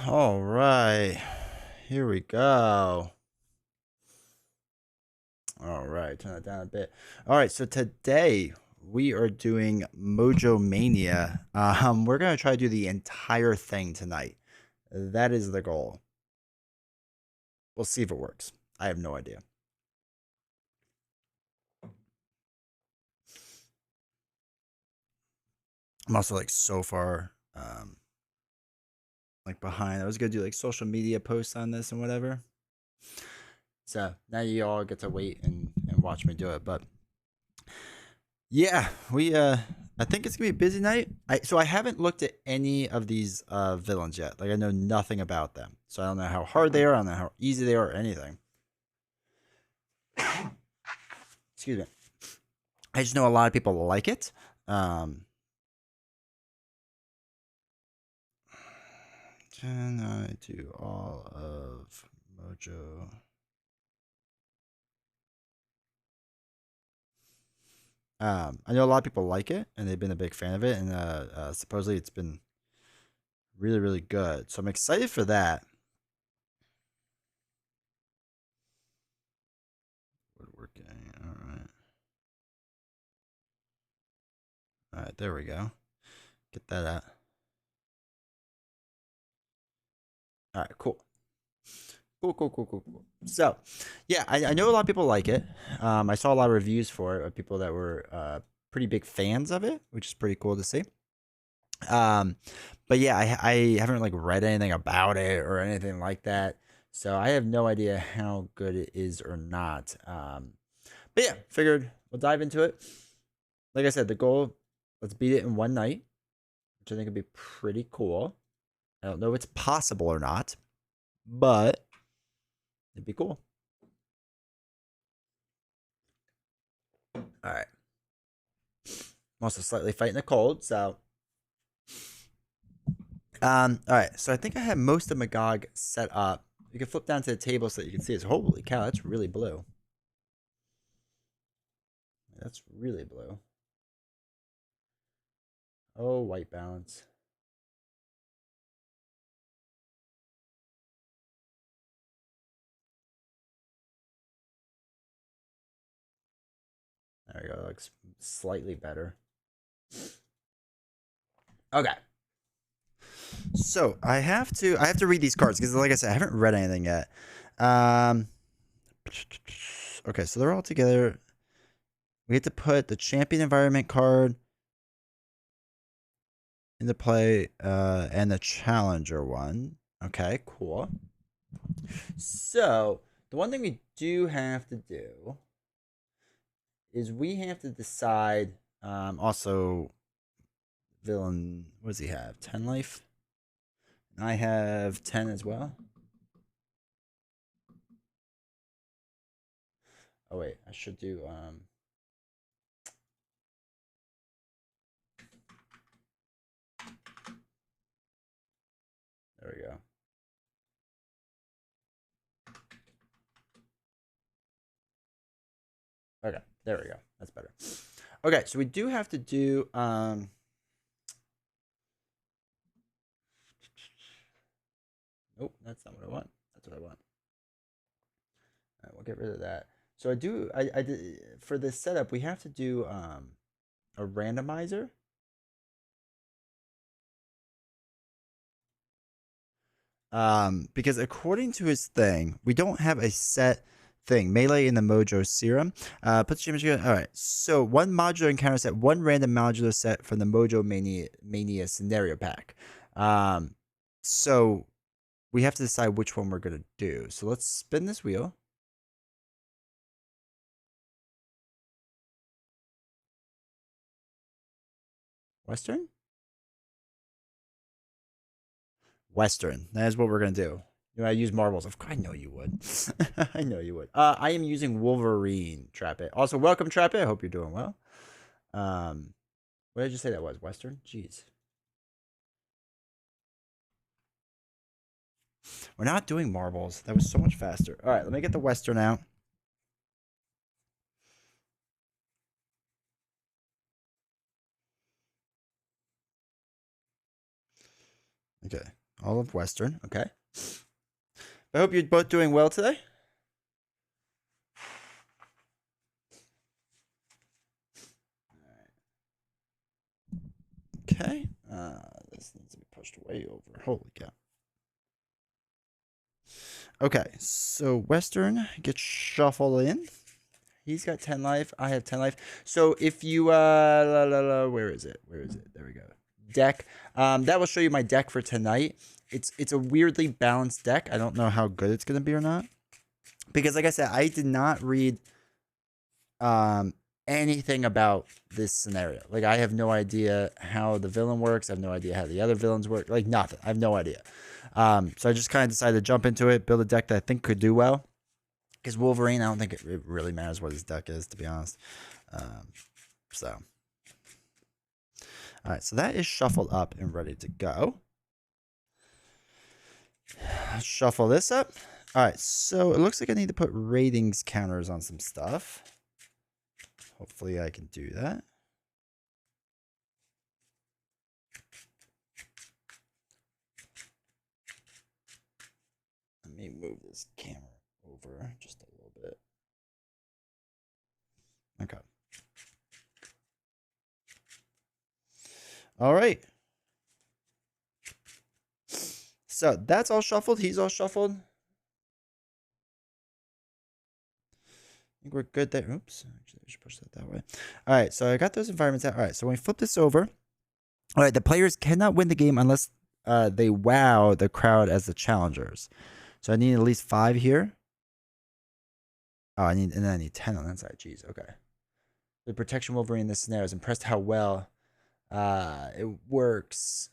All right. Here we go. All right. Turn that down a bit. All right. So today we are doing Mojo Mania. We're going to try to do the entire thing tonight. That is the goal. We'll see if it works. I have no idea. I'm also like so far like behind. I was gonna do like social media posts on this and whatever. So now you all get to wait and watch me do it. But yeah, we I think it's gonna be a busy night. So I haven't looked at any of these villains yet. Like I know nothing about them. So I don't know how hard they are, I don't know how easy they are or anything. Excuse me. I just know a lot of people like it. Can I do all of Mojo? I know a lot of people like it, and they've been a big fan of it, and supposedly it's been really, really good. So I'm excited for that. Woodworking. All right, there we go. Get that out. All right, cool. Cool. So, yeah, I know a lot of people like it. I saw a lot of reviews for it of people that were pretty big fans of it, which is pretty cool to see. Um, but yeah, I haven't like read anything about it or anything like that, so I have no idea how good it is or not. But yeah, figured we'll dive into it. Like I said, the goal, let's beat it in one night, which I think would be pretty cool. I don't know if it's possible or not, but it'd be cool. All right. I'm also slightly fighting a cold, so all right. So I think I have most of Magog set up. You can flip down to the table so that you can see it. Holy cow, that's really blue. That's really blue. Oh, white balance. There we go. That looks slightly better. Okay. So I have to read these cards because, like I said, I haven't read anything yet. Um. Okay, so they're all together. We have to put the champion environment card into play, and the challenger one. Okay, cool. So the one thing we do have to do is we have to decide. Also, villain. What does he have? 10 life. I have 10 as well. Oh wait, I should do there we go. Okay, there we go. That's better. Okay, so we do have to do nope, that's not what I want. That's what I want. All right, we'll get rid of that. So I did for this setup we have to do a randomizer. Because according to his thing, we don't have a set thing. Melee in the Mojo Serum. Put the image. All right. So one modular encounter set, one random modular set from the Mojo Mania scenario pack. So we have to decide which one we're gonna do. So let's spin this wheel. Western. Western. That is what we're gonna do. You know, I use marbles. Of course, I know you would. I know you would. I am using Wolverine Trap It. Also, welcome Trap It. I hope you're doing well. What did you say that was? Western? Jeez. We're not doing marbles. That was so much faster. All right, let me get the Western out. Okay. All of Western. Okay. I hope you're both doing well today. Okay. This needs to be pushed way over. Holy cow. Okay, so Western gets shuffled in. He's got 10 life. I have 10 life. So if you where is it? Where is it? There we go. Deck. That will show you my deck for tonight. It's a weirdly balanced deck. I don't know how good it's gonna be or not. Because like I said, I did not read anything about this scenario. Like I have no idea how the villain works. I have no idea how the other villains work. Like nothing. I have no idea. So I just kind of decided to jump into it, build a deck that I think could do well. Because Wolverine, I don't think it really matters what his deck is, to be honest. So, all right, so that is shuffled up and ready to go. Shuffle this up. All right, so it looks like I need to put ratings counters on some stuff. Hopefully I can do that. Let me move this camera over just a little bit. Okay. All right. So that's all shuffled. He's all shuffled. I think we're good there. Oops. Actually, I should push that way. All right. So I got those environments out. All right. So when we flip this over, all right, the players cannot win the game unless they wow the crowd as the challengers. So I need at least 5 here. Oh, I need 10 on that side. Jeez. Okay. The protection Wolverine in this scenario is impressed how well it works.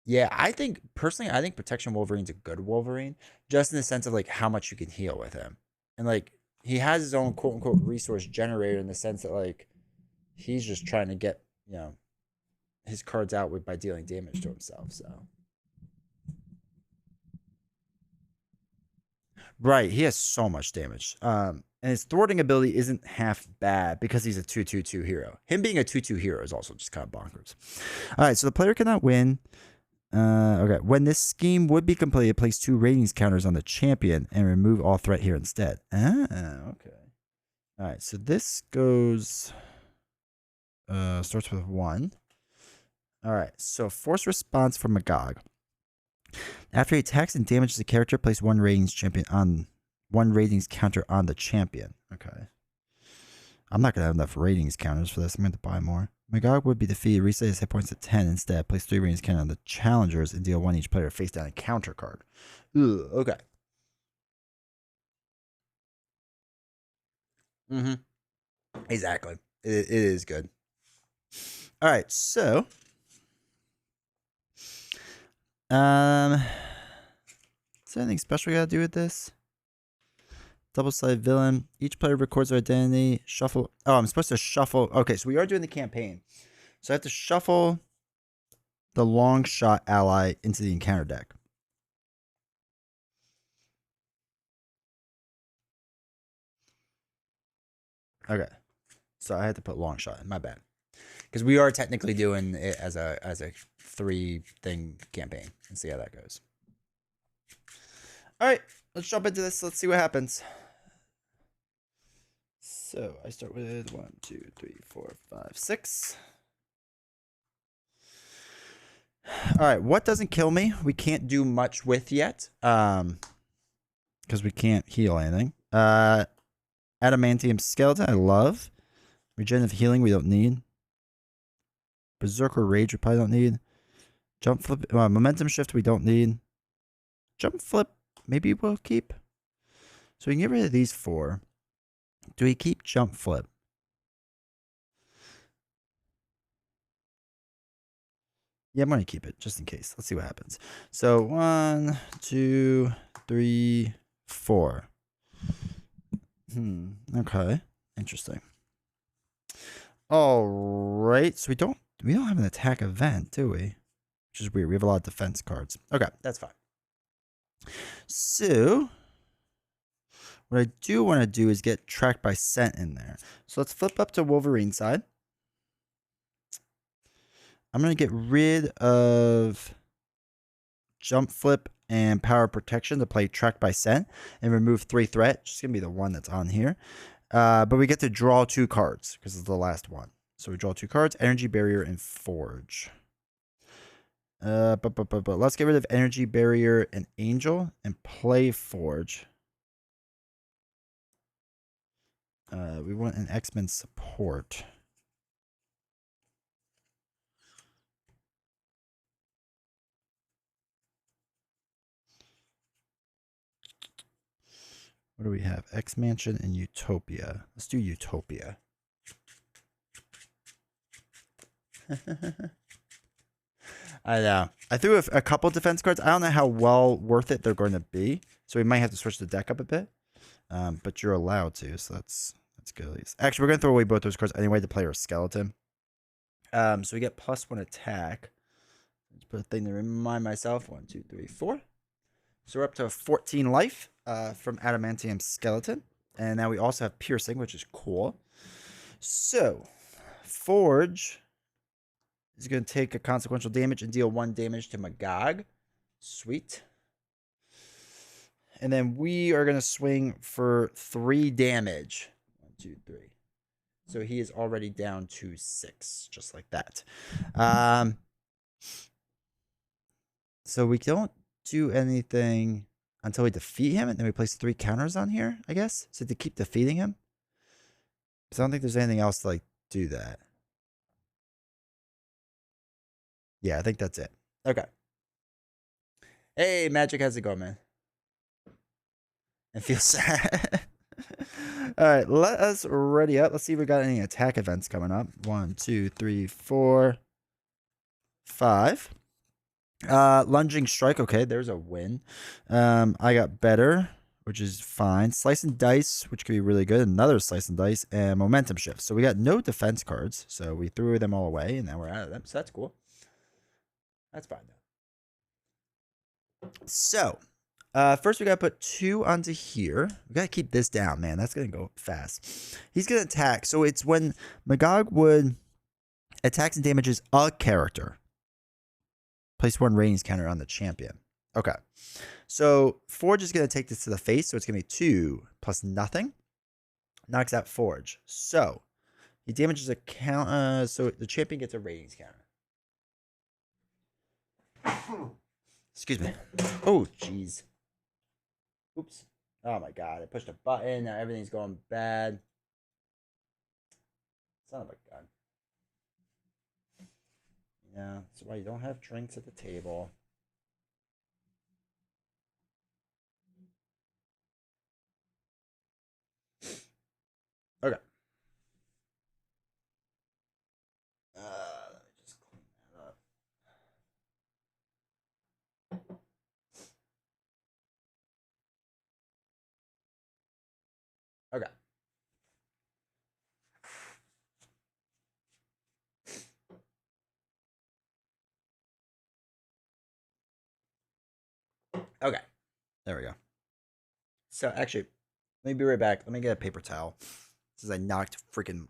Yeah, I think personally, I think Protection Wolverine's a good Wolverine, just in the sense of like how much you can heal with him, and like he has his own quote unquote resource generator in the sense that like he's just trying to get his cards out by dealing damage to himself. So right, he has so much damage. And his thwarting ability isn't half bad because he's a 2/2/2 hero. Him being a 2/2 hero is also just kind of bonkers. All right, so the player cannot win. Okay. When this scheme would be completed, place 2 ratings counters on the champion and remove all threat here instead. Okay. All right. So this goes. Starts with 1. All right. So force response from Magog. After he attacks and damages a character, place 1 ratings counter on the champion. Okay. I'm not gonna have enough ratings counters for this. I'm going to buy more. Magog would be defeated. Reset his hit points to 10 instead. Place 3 ratings counter on the challengers and deal 1 each player face down a counter card. Ugh, okay. Exactly. It is good. All right, so is there anything special we gotta do with this? Double-sided villain. Each player records their identity. Shuffle. Oh, I'm supposed to shuffle. Okay, so we are doing the campaign. So I have to shuffle the long shot ally into the encounter deck. Okay. So I had to put long shot in. My bad. Because we are technically doing it as a 3-thing campaign and see how that goes. All right, let's jump into this. Let's see what happens. So I start with 1, 2, 3, 4, 5, 6. All right, what doesn't kill me? We can't do much with yet, because we can't heal anything. Adamantium skeleton, I love. Regenerative healing, we don't need. Berserker rage, we probably don't need. Jump flip, momentum shift, we don't need. Jump flip, maybe we'll keep. So we can get rid of these 4. Do we keep jump flip? Yeah, I'm going to keep it just in case. Let's see what happens. So 1, 2, 3, 4. Okay. Interesting. All right. So we don't have an attack event, do we? Which is weird. We have a lot of defense cards. Okay, that's fine. So what I do want to do is get tracked by scent in there. So let's flip up to Wolverine side. I'm going to get rid of jump flip and power protection to play track by scent and remove 3 threat. Just going to be the one that's on here. But we get to draw 2 cards because it's the last one. So we draw 2 cards, Energy Barrier and Forge. But let's get rid of Energy Barrier and Angel and play Forge. We want an X-Men support. What do we have? X-Mansion and Utopia. Let's do Utopia. I know. I threw a couple defense cards. I don't know how well worth it they're going to be. So we might have to switch the deck up a bit. But you're allowed to, so that's good at least. Actually, we're going to throw away both those cards anyway to play our skeleton. So we get +1 attack. Let's put a thing to remind myself. 1, 2, 3, 4. So we're up to 14 life from Adamantium Skeleton. And now we also have Piercing, which is cool. So, Forge is going to take a consequential damage and deal 1 damage to Magog. Sweet. And then we are going to swing for 3 damage. 1, 2, 3. So he is already down to 6, just like that. So we don't do anything until we defeat him, and then we place 3 counters on here, I guess. So to keep defeating him. Because I don't think there's anything else to like do that. Yeah, I think that's it. Okay. Hey, Magic, how's it going, man? It feels sad. All right, let us ready up. Let's see if we got any attack events coming up. 1, 2, 3, 4, 5. Lunging strike. Okay, there's a win. I got better, which is fine. Slice and dice, which could be really good. Another slice and dice and momentum shift. So we got no defense cards. So we threw them all away, and now we're out of them. So that's cool. That's fine though. So, first we gotta put 2 onto here. We gotta keep this down, man. That's gonna go fast. He's gonna attack. So it's when Magog would attacks and damages a character. Place 1 ratings counter on the champion. Okay. So Forge is gonna take this to the face. So it's gonna be 2 plus nothing. Knocks out Forge. So he damages a count. So the champion gets a ratings counter. Excuse me. Oh, jeez. Oops. Oh my god. I pushed a button. Now everything's going bad. Son of a gun. Yeah, that's why you don't have drinks at the table. Okay. Let me just clean that up. Okay. Okay. There we go. So actually, let me be right back. Let me get a paper towel. Since I knocked freaking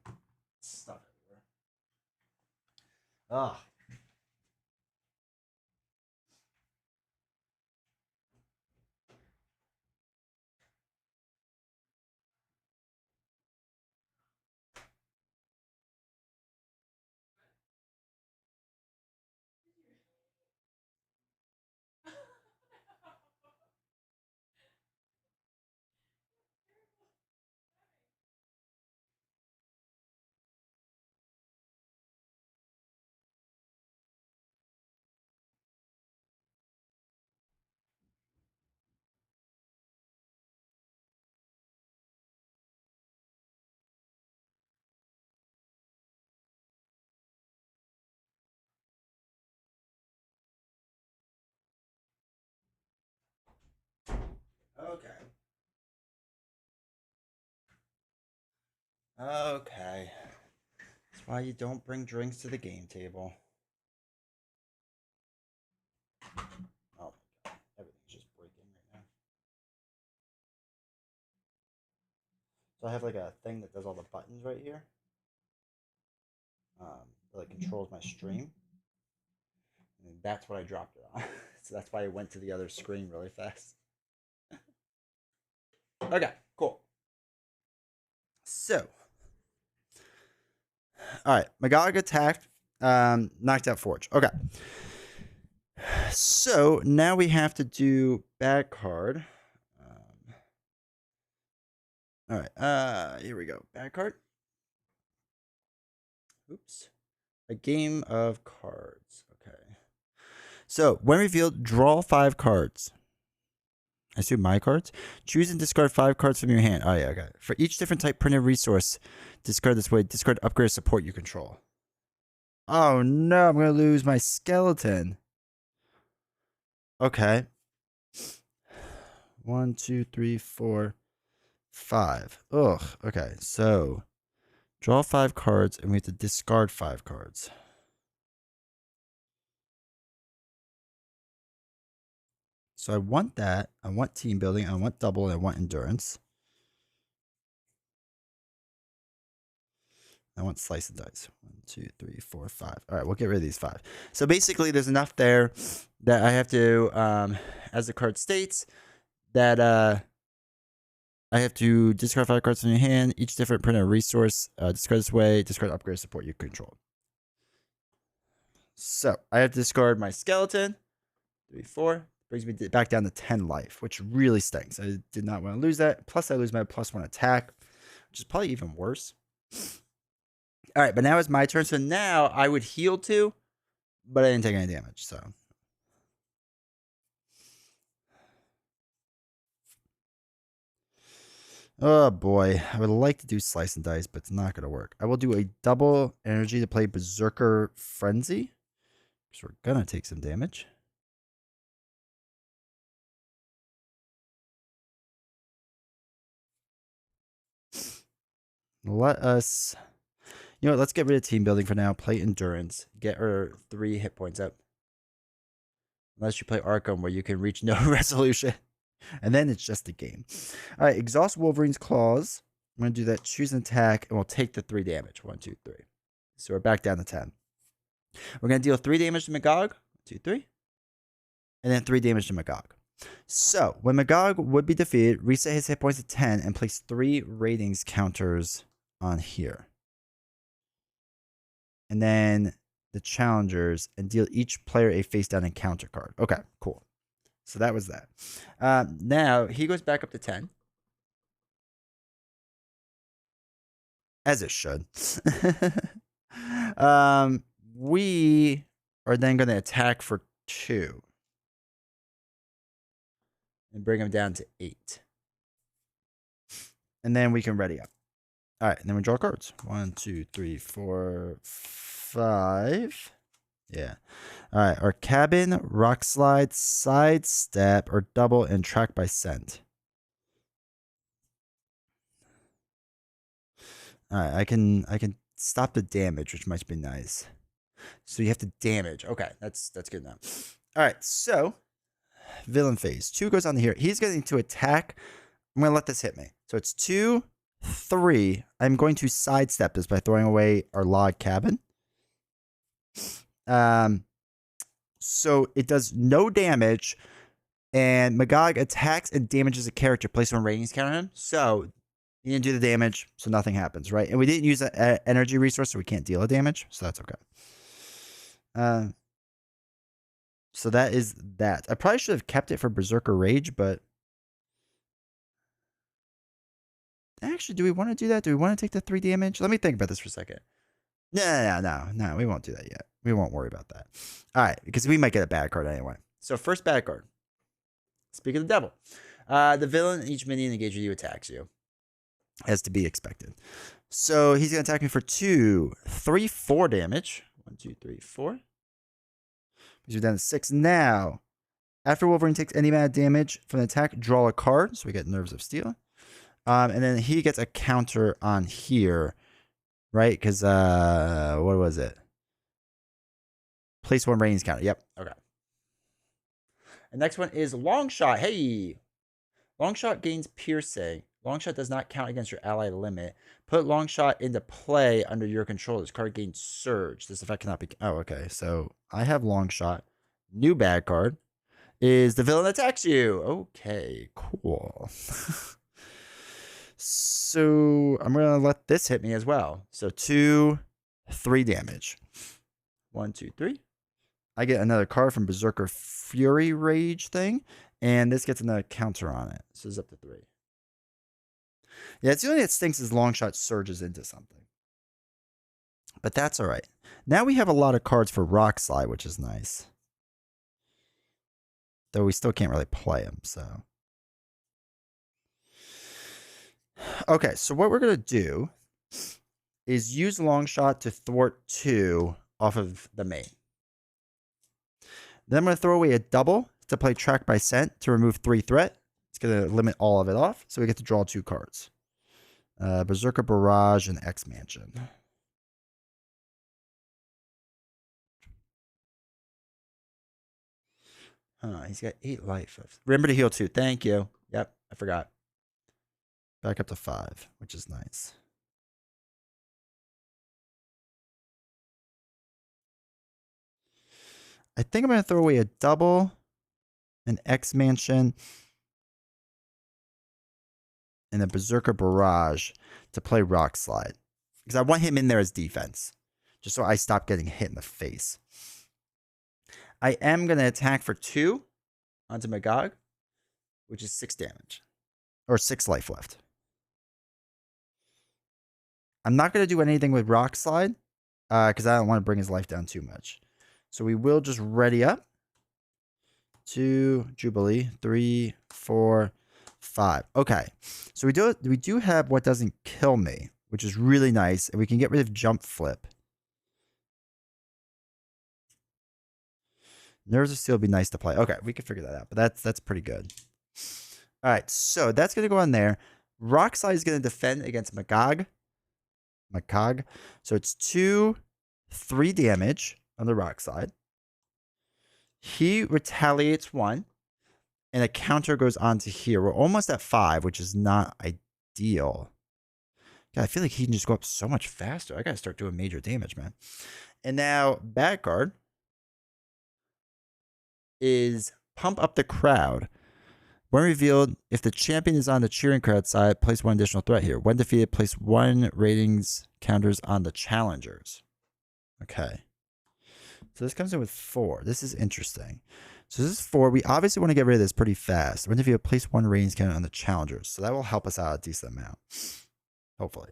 stuff everywhere. Ugh. Okay. Okay. That's why you don't bring drinks to the game table. Oh my god. Everything's just breaking right now. So I have like a thing that does all the buttons right here. That like controls my stream. And that's what I dropped it on. So that's why I went to the other screen really fast. Okay, cool. So, all right, Magog attacked, knocked out Forge. Okay. So now we have to do bad card. All right, here we go. Bad card. Oops. A game of cards. Okay. So when revealed, draw 5 cards. I assume my cards. Choose and discard 5 cards from your hand. Oh yeah, okay. For each different type printed resource, discard this way. Discard upgrade support you control. Oh no, I'm gonna lose my skeleton. Okay. 1, 2, 3, 4, 5. Ugh. Okay, so draw 5 cards, and we have to discard 5 cards. So I want that. I want team building. I want double, and I want endurance. I want slice and dice. 1, 2, 3, 4, 5. All right, we'll get rid of these 5. So basically, there's enough there that I have to, as the card states, that I have to discard 5 cards from your hand. Each different printed resource. Discard this way. Discard upgrade support you control. So I have to discard my skeleton. 3, 4. Brings me back down to 10 life, which really stinks. I did not want to lose that. Plus, I lose my +1 attack, which is probably even worse. All right, but now it's my turn. So now I would heal 2, but I didn't take any damage. So oh boy, I would like to do slice and dice, but it's not going to work. I will do a double energy to play Berserker Frenzy, because we're going to take some damage. Let us, you know what, let's get rid of team building for now. Play endurance. Get her 3 hit points up. Unless you play Arkham, where you can reach no resolution. And then it's just a game. All right, exhaust Wolverine's Claws. I'm going to do that. Choose an attack, and we'll take the 3 damage. 1, 2, 3. So we're back down to 10. We're going to deal 3 damage to Magog. 2, 3. And then 3 damage to Magog. So when Magog would be defeated, reset his hit points to 10 and place 3 ratings counters on here. And then the challengers, and deal each player a face down encounter card. Okay, cool. So that was that. Now he goes back up to 10. As it should. We are then going to attack for 2. And bring him down to 8. And then we can ready up. All right, and then we draw cards. 1, 2, 3, 4, 5. Yeah. All right, our cabin, rock slide, sidestep, or double, and track by scent. All right, I can stop the damage, which might be nice. So you have to damage. Okay, that's good enough. All right, so villain phase 2 goes on here. He's going to attack. I'm going to let this hit me. So it's 2, 3. I'm going to sidestep this by throwing away our log cabin. So it does no damage, and Magog attacks and damages a character. Place one ratings counter on him. So he didn't do the damage, so nothing happens, right? And we didn't use an energy resource, so we can't deal a damage. So that's okay. So that is that. I probably should have kept it for Berserker Rage, but actually, do we want to do that? Do we want to take the 3 damage? Let me think about this for a second. No, we won't do that yet. We won't worry about that. All right, because we might get a bad card anyway. So first bad card. Speak of the devil. The villain in each minion engaged with you attacks you. As to be expected. So he's going to attack me for 2, 3, 4 damage. 1, 2, 3, 4. We're down to 6. Now, after Wolverine takes any amount of damage from the attack, draw a card. So we get Nerves of Steel. And then he gets a counter on here. Right? Because, what was it? Place 1 ratings counter. Yep. Okay. The next one is Long Shot. Hey! Long Shot gains piercing. Long Shot does not count against your ally limit. Put Long Shot into play under your control. This card gains Surge. This effect cannot be... Oh, okay. So I have Long Shot. new bad card is the villain attacks you. Okay, cool. So I'm gonna let this hit me as well. So 2, 3 damage. 1, 2, 3. I get another card from Berserker Fury Rage thing, and this gets another counter on it. So it's up to 3. Yeah, it's the only thing that stinks is long shot surges into something. But that's all right. Now we have a lot of cards for Rock Slide, which is nice. Though we still can't really play them, so. Okay, so what we're going to do is use Long Shot to thwart 2 off of the main. Then I'm going to throw away a double to play Track by Scent to remove 3 threat. It's going to limit all of it off, so we get to draw 2 cards. Berserker Barrage and X Mansion. He's got 8 life left. Remember to heal 2. Thank you. Yep, I forgot. Back up to 5, which is nice. I think I'm going to throw away a double, an X Mansion, and a Berserker Barrage to play Rock Slide. Because I want him in there as defense. Just so I stop getting hit in the face. I am going to attack for 2 onto Magog, which is 6 damage. Or 6 life left. I'm not going to do anything with Rock Slide. Because I don't want to bring his life down too much. So we will just ready up. 2, Jubilee, 3, 4, 5. Okay. So we do have what doesn't kill me, which is really nice. And we can get rid of Jump Flip. Nerves of Steel would be nice to play. Okay, we can figure that out. But that's pretty good. All right, so that's going to go on there. Rock Slide is going to defend against Magog. So it's 2, 3 damage on the Rock Slide. He retaliates 1. And a counter goes on to here. We're almost at 5, which is not ideal. God, I feel like he can just go up so much faster. I got to start doing major damage, man. And now, bad card is Pump Up the Crowd. When revealed, if the champion is on the cheering crowd side, place 1 additional threat here. When defeated, place 1 ratings counters on the challengers. Okay. So this comes in with 4. This is interesting. So this is 4. We obviously want to get rid of this pretty fast. When defeated, place 1 ratings counter on the challengers. So that will help us out a decent amount. Hopefully.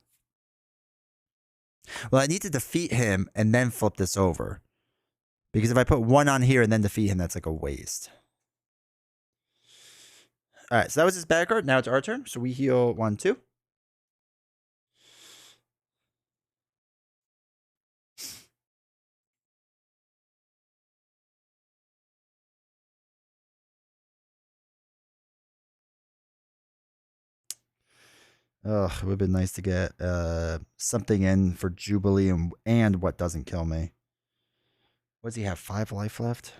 Well, I need to defeat him and then flip this over. Because if I put 1 on here and then defeat him, that's like a waste. All right, so that was his bad card. Now it's our turn. So we heal 1, 2. Ugh, it would have been nice to get something in for Jubilee and what doesn't kill me. What does he have? 5 life left?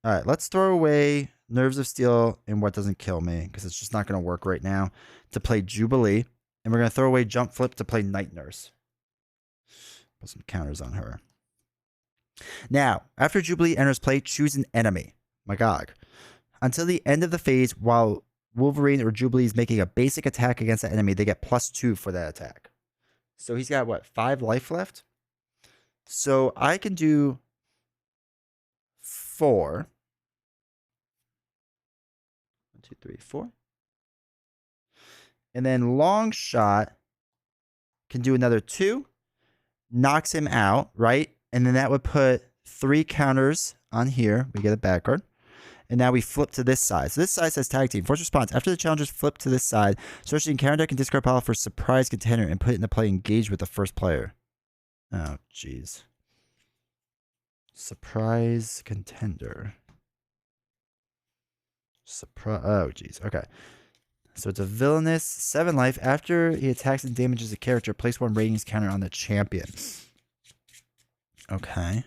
All right, let's throw away Nerves of Steel and what doesn't kill me because it's just not going to work right now to play Jubilee. And we're going to throw away Jump Flip to play Night Nurse. Put some counters on her. Now, after Jubilee enters play, choose an enemy. Magog. Until the end of the phase, while Wolverine or Jubilee is making a basic attack against the enemy, they get +2 for that attack. So he's got, what, 5 life left? So I can do 4. 1, 2, 3, 4. And then Long Shot can do another 2. Knocks him out, right? And then that would put 3 counters on here. We get a bad card. And now we flip to this side. So this side says Tag Team. Force response. After the challengers flip to this side, search the encounter deck and discard pile for Surprise Contender and put it into play engaged with the first player. Oh, jeez. Surprise Contender. Oh, jeez. Okay. So it's a villainous 7 life. After he attacks and damages a character, place 1 ratings counter on the champion. Okay.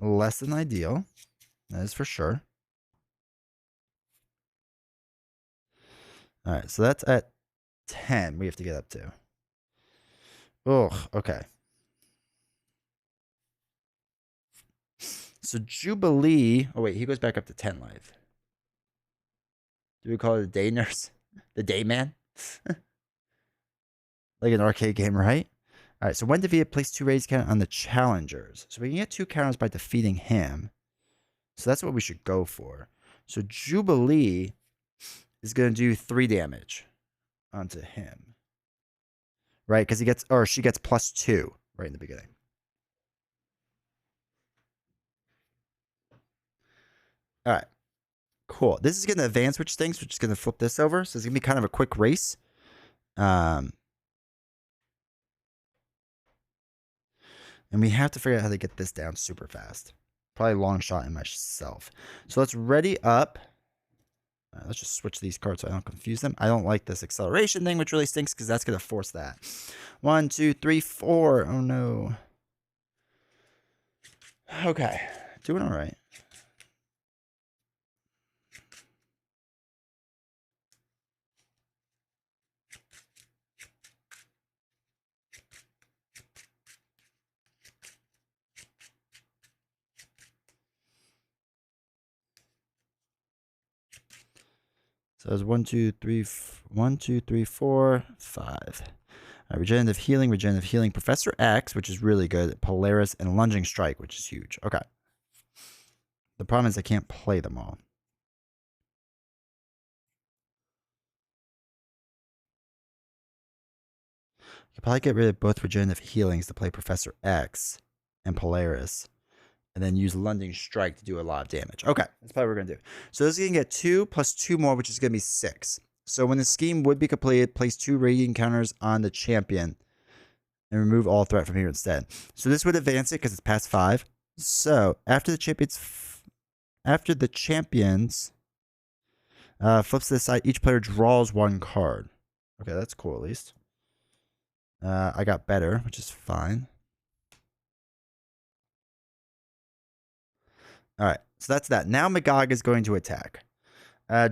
Less than ideal. That is for sure. All right, so that's at 10 we have to get up to. Ugh, okay. So Jubilee. Oh, wait. He goes back up to 10 life. Do we call it a day nurse? The day man? Like an arcade game, right? All right. So when defeated, place 2 raids count on the challengers. So we can get 2 counters by defeating him. So that's what we should go for. So Jubilee is going to do 3 damage onto him. Right? Because he gets, or she gets +2 right in the beginning. All right. Cool. This is going to advance which things. We're just going to flip this over. So it's going to be kind of a quick race. And we have to figure out how to get this down super fast. Probably long shot in myself. So let's ready up. Let's just switch these cards so I don't confuse them. I don't like this acceleration thing, which really stinks because that's going to force that. 1, 2, 3, 4. Oh, no. Okay. Doing all right. So it's 1, 2, 3, 1, 2, 3, 4, 5. Regenerative healing, Professor X, which is really good, Polaris, and lunging strike, which is huge. Okay. The problem is I can't play them all. I could probably get rid of both regenerative healings to play Professor X and Polaris, and then use lunging strike to do a lot of damage. Okay, that's probably what we're gonna do. So this is gonna get 2 plus 2 more, which is gonna be 6. So when the scheme would be completed, place 2 radiant counters on the champion and remove all threat from here instead. So this would advance it because it's past 5. So after the champions flips to the side, each player draws 1 card. Okay, that's cool at least. I got better, which is fine. All right, so that's that. Now Magog is going to attack.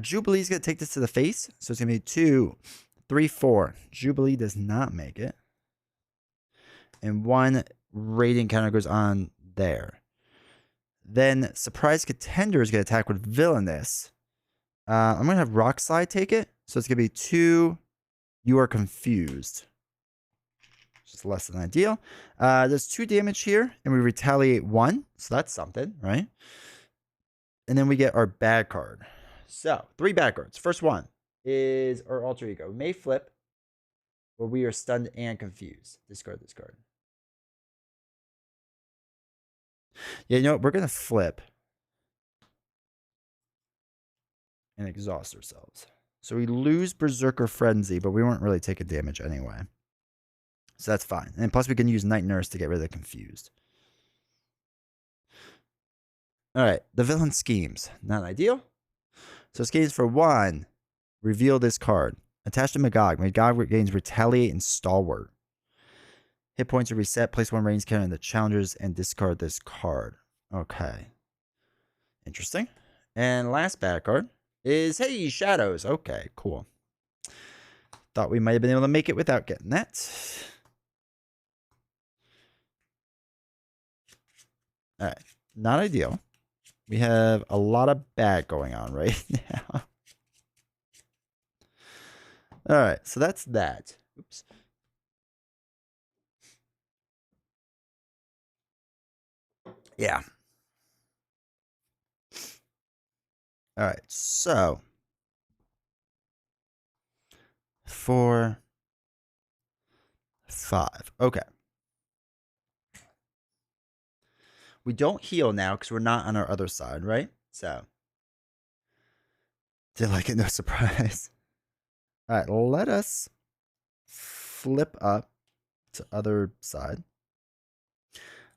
Jubilee is going to take this to the face. So it's going to be 2, 3, 4. Jubilee does not make it. And 1 radiant counter goes on there. Then Surprise Contender is going to attack with Villainous. I'm going to have Rock Slide take it. So it's going to be 2, You Are Confused. Just less than ideal. There's 2 damage here, and we retaliate 1. So that's something, right? And then we get our bad card. So 3 bad cards. First one is our alter ego. We may flip, where we are stunned and confused. Discard this card. Yeah, you know what? We're going to flip and exhaust ourselves. So we lose Berserker Frenzy, but we weren't really taking damage anyway. So that's fine. And plus we can use Night Nurse to get rid of the confused. All right. The villain schemes. Not ideal. So schemes for 1. Reveal this card. Attached to Magog. Magog gains Retaliate and Stalwart. Hit points are reset. Place 1 range counter in the challengers and discard this card. Okay. Interesting. And last bad card is, hey, Shadows. Okay, cool. Thought we might have been able to make it without getting that. All right. Not ideal. We have a lot of bad going on right now. All right. So that's that. Oops. Yeah. All right. So 4, 5. Okay. We don't heal now because we're not on our other side, right? So, did like it, no surprise. All right, let us flip up to other side.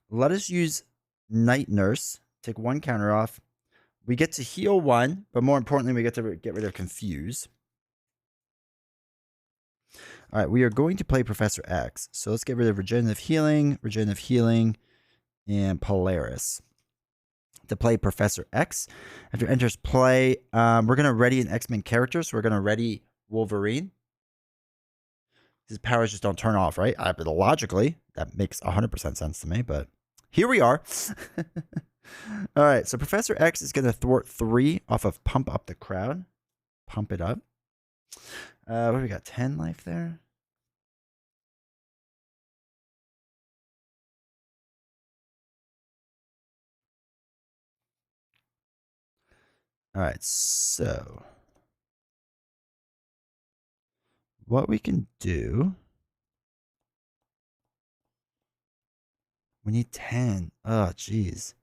Let us use Night Nurse. Take 1 counter off. We get to heal 1, but more importantly, we get to get rid of Confuse. All right, we are going to play Professor X. So let's get rid of Regenerative Healing, and Polaris. To play Professor X, after enters play, we're going to ready an X-Men character. So we're going to ready Wolverine. His powers just don't turn off, right? Logically, that makes 100% sense to me, but here we are. All right, so Professor X is going to thwart 3 off of Pump Up the Crowd. Pump it up. What do we got? 10 life there? All right, so what we can do... We need 10. Oh, jeez.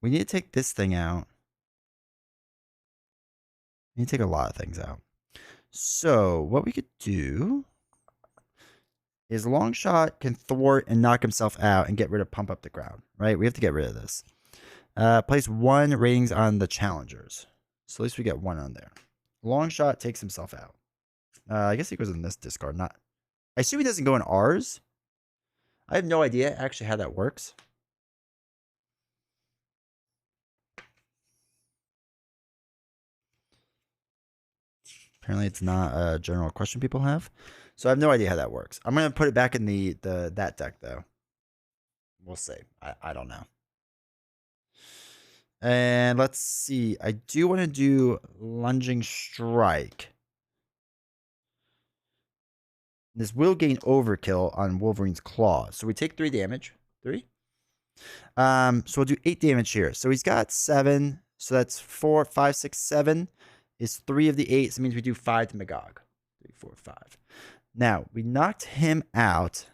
We need to take this thing out. We need to take a lot of things out. So what we could do is Longshot can thwart and knock himself out and get rid of Pump Up the Crowd, right? We have to get rid of this. Place 1 ratings on the challengers. So at least we get 1 on there. Longshot takes himself out. I guess he goes in this discard. Not. I assume he doesn't go in ours. I have no idea actually how that works. Apparently, it's not a general question people have. So I have no idea how that works. I'm going to put it back in that deck, though. We'll see. I don't know. And let's see. I do want to do Lunging Strike. This will gain Overkill on Wolverine's Claw. So we take 3 damage. 3? So we'll do 8 damage here. So he's got 7. So that's 4, 5, 6, 7. Is 3 of the 8. So it means we do 5 to Magog. 3, 4, 5. Now, we knocked him out.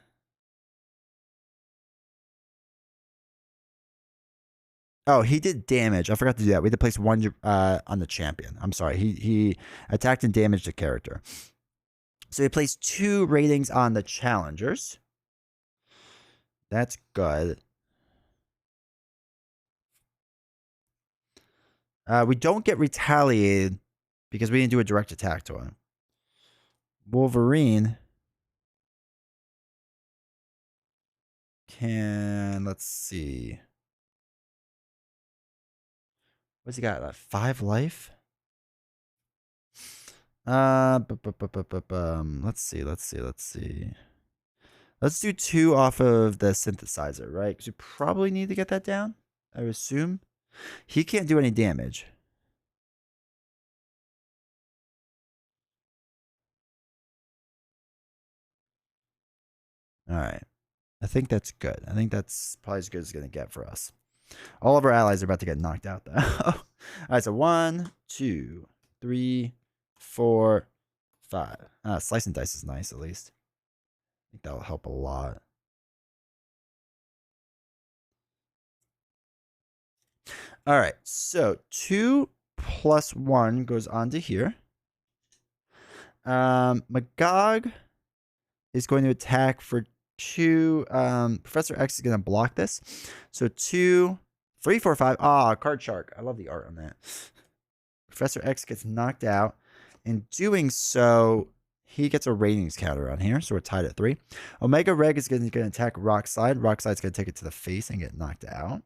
Oh, he did damage. I forgot to do that. We had to place 1 on the champion. I'm sorry. He attacked and damaged the character. So he placed 2 ratings on the challengers. That's good. We don't get retaliated because we didn't do a direct attack to him. Wolverine can, let's see. What's he got? 5 life? Let's see. Let's do 2 off of the synthesizer, right? Because we probably need to get that down, I would assume. He can't do any damage. All right. I think that's good. I think that's probably as good as it's going to get for us. All of our allies are about to get knocked out, though. All right, so 1, 2, 3, 4, 5. Slice and dice is nice, at least. I think that'll help a lot. All right, so 2 plus 1 goes on to here. Magog is going to attack for 2. Professor X is going to block this. So 2, 3, 4, 5. Ah, Card Shark. I love the art on that. Professor X gets knocked out. In doing so, he gets a ratings counter on here. So we're tied at 3. Omega Reg is going to attack Rockslide. Rockslide's going to take it to the face and get knocked out.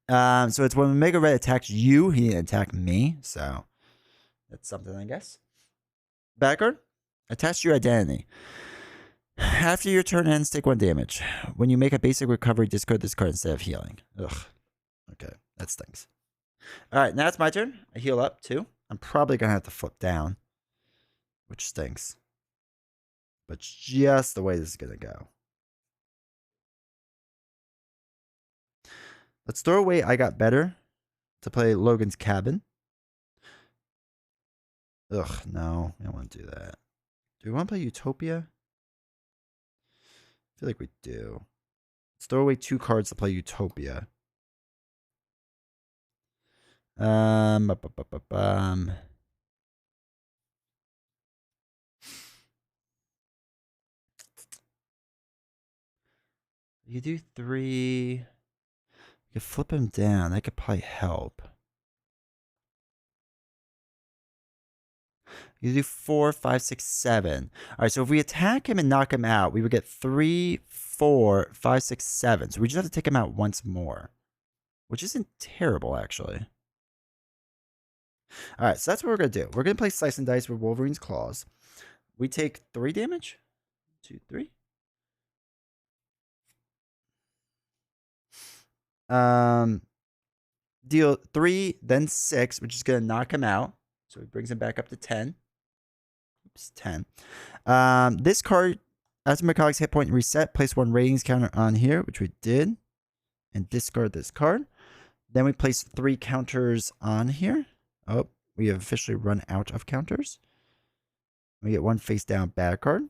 So it's when Omega Red attacks you, he didn't attack me. So that's something, I guess. Backguard, attach to your identity. After your turn ends, take 1 damage. When you make a basic recovery, discard this card instead of healing. Ugh. Okay, that stinks. All right, now it's my turn. I heal up, too. I'm probably going to have to flip down, which stinks. But just the way this is going to go. Let's throw away I Got Better to play Logan's Cabin. Ugh, no. I don't want to do that. Do we want to play Utopia? I feel like we do. Let's throw away 2 cards to play Utopia. You do 3. You could flip him down. That could probably help. You do 4, 5, 6, 7. All right, so if we attack him and knock him out, we would get 3, 4, 5, 6, 7. So we just have to take him out once more, which isn't terrible, actually. All right, so that's what we're going to do. We're going to play Slice and Dice with Wolverine's Claws. We take 3 damage. 2, 3. Deal 3, then 6, which is going to knock him out. So it brings him back up to 10. Oops, 10. This card, as McCog's hit point reset, place 1 ratings counter on here, which we did. And discard this card. Then we place 3 counters on here. Oh, we have officially run out of counters. We get 1 face down bad card.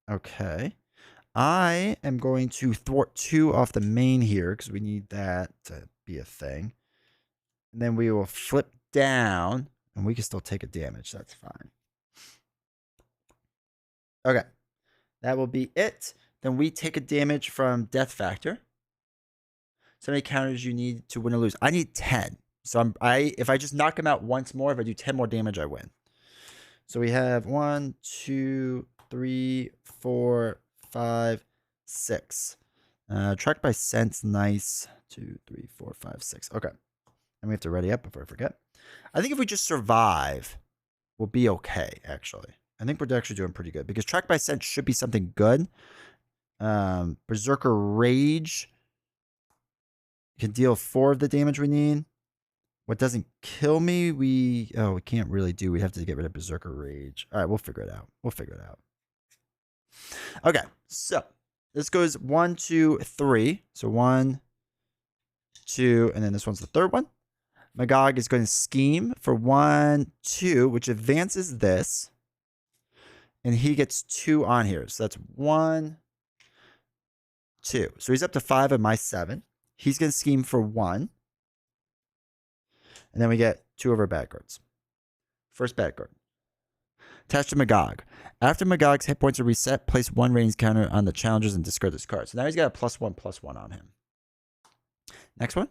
Okay. I am going to thwart 2 off the main here because we need that to be a thing. And then we will flip down and we can still take a damage. That's fine. Okay. That will be it. Then we take a damage from Death Factor. So many counters you need to win or lose. I need 10. So if I just knock him out once more, if I do 10 more damage, I win. So we have 1, 2, 3, 4, 5, 6. Track by sense, nice. 2, 3, 4, 5, 6. Okay. And we have to ready up before I forget. I think if we just survive, we'll be okay, actually. I think we're actually doing pretty good because track by sense should be something good. Berserker Rage can deal 4 of the damage we need. What doesn't kill me, we can't really do. We have to get rid of Berserker Rage. All right, we'll figure it out. Okay, so this goes 1, 2, 3. So 1, 2, and then this one's the third one. Magog is going to scheme for 1, 2, which advances this. And he gets 2 on here. So that's 1, 2. So he's up to 5 of my 7. He's going to scheme for 1. And then we get 2 of our bad cards. First bad card. Attached to Magog. After Magog's hit points are reset, place 1 ratings counter on the challengers and discard this card. So now he's got a +1/+1 on him. Next one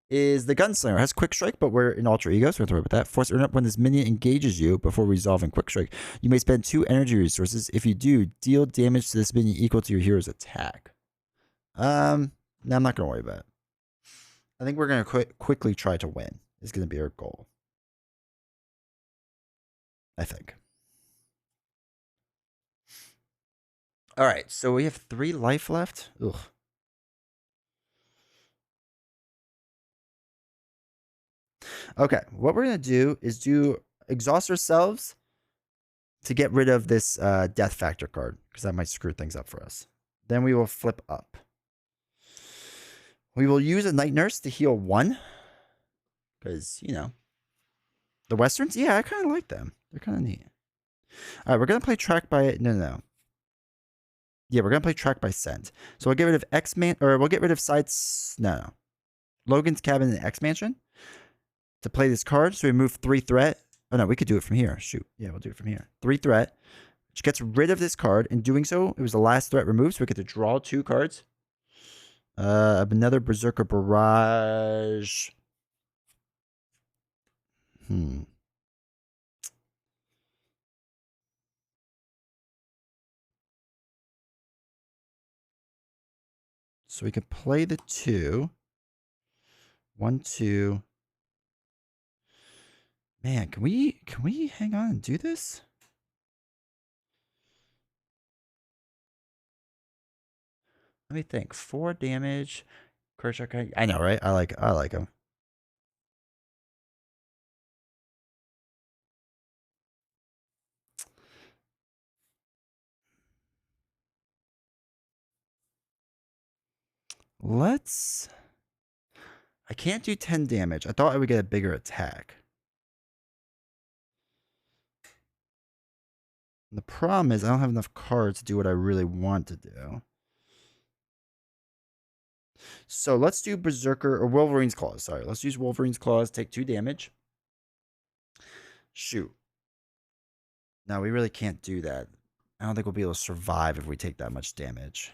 is the Gunslinger. It has Quick Strike, but we're in Ultra Ego, so we don't have to worry about that. Force earn up when this minion engages you before resolving Quick Strike. You may spend 2 energy resources. If you do, deal damage to this minion equal to your hero's attack. No, I'm not going to worry about it. I think we're going to quickly try to win. Is going to be our goal. I think. All right, so we have 3 life left. Ugh. Okay, what we're going to do is exhaust ourselves to get rid of this Death Factor card, because that might screw things up for us. Then we will flip up. We will use a Night Nurse to heal 1, because, you know, the Westerns, yeah, I kind of like them. They're kind of neat. All right, we're going to play track by, no. Yeah, we're going to play track by scent. So we'll get rid of X-Man, or we'll get rid of sites, no. Logan's Cabin and X-Mansion to play this card. So we move 3 threat. Oh, no, we could do it from here. Shoot. Yeah, we'll do it from here. 3 threat, which gets rid of this card. In doing so, it was the last threat removed, so we get to draw 2 cards. Another Berserker Barrage. So we could play the 2. 1, 2. Man, can we hang on and do this? Let me think. 4 damage. Kershak, I know, right? I like him. I can't do 10 damage. I thought I would get a bigger attack. And the problem is I don't have enough cards to do what I really want to do. So let's do Berserker or Wolverine's Claws. Sorry, let's use Wolverine's Claws. Take 2 damage. Shoot. No, we really can't do that. I don't think we'll be able to survive if we take that much damage.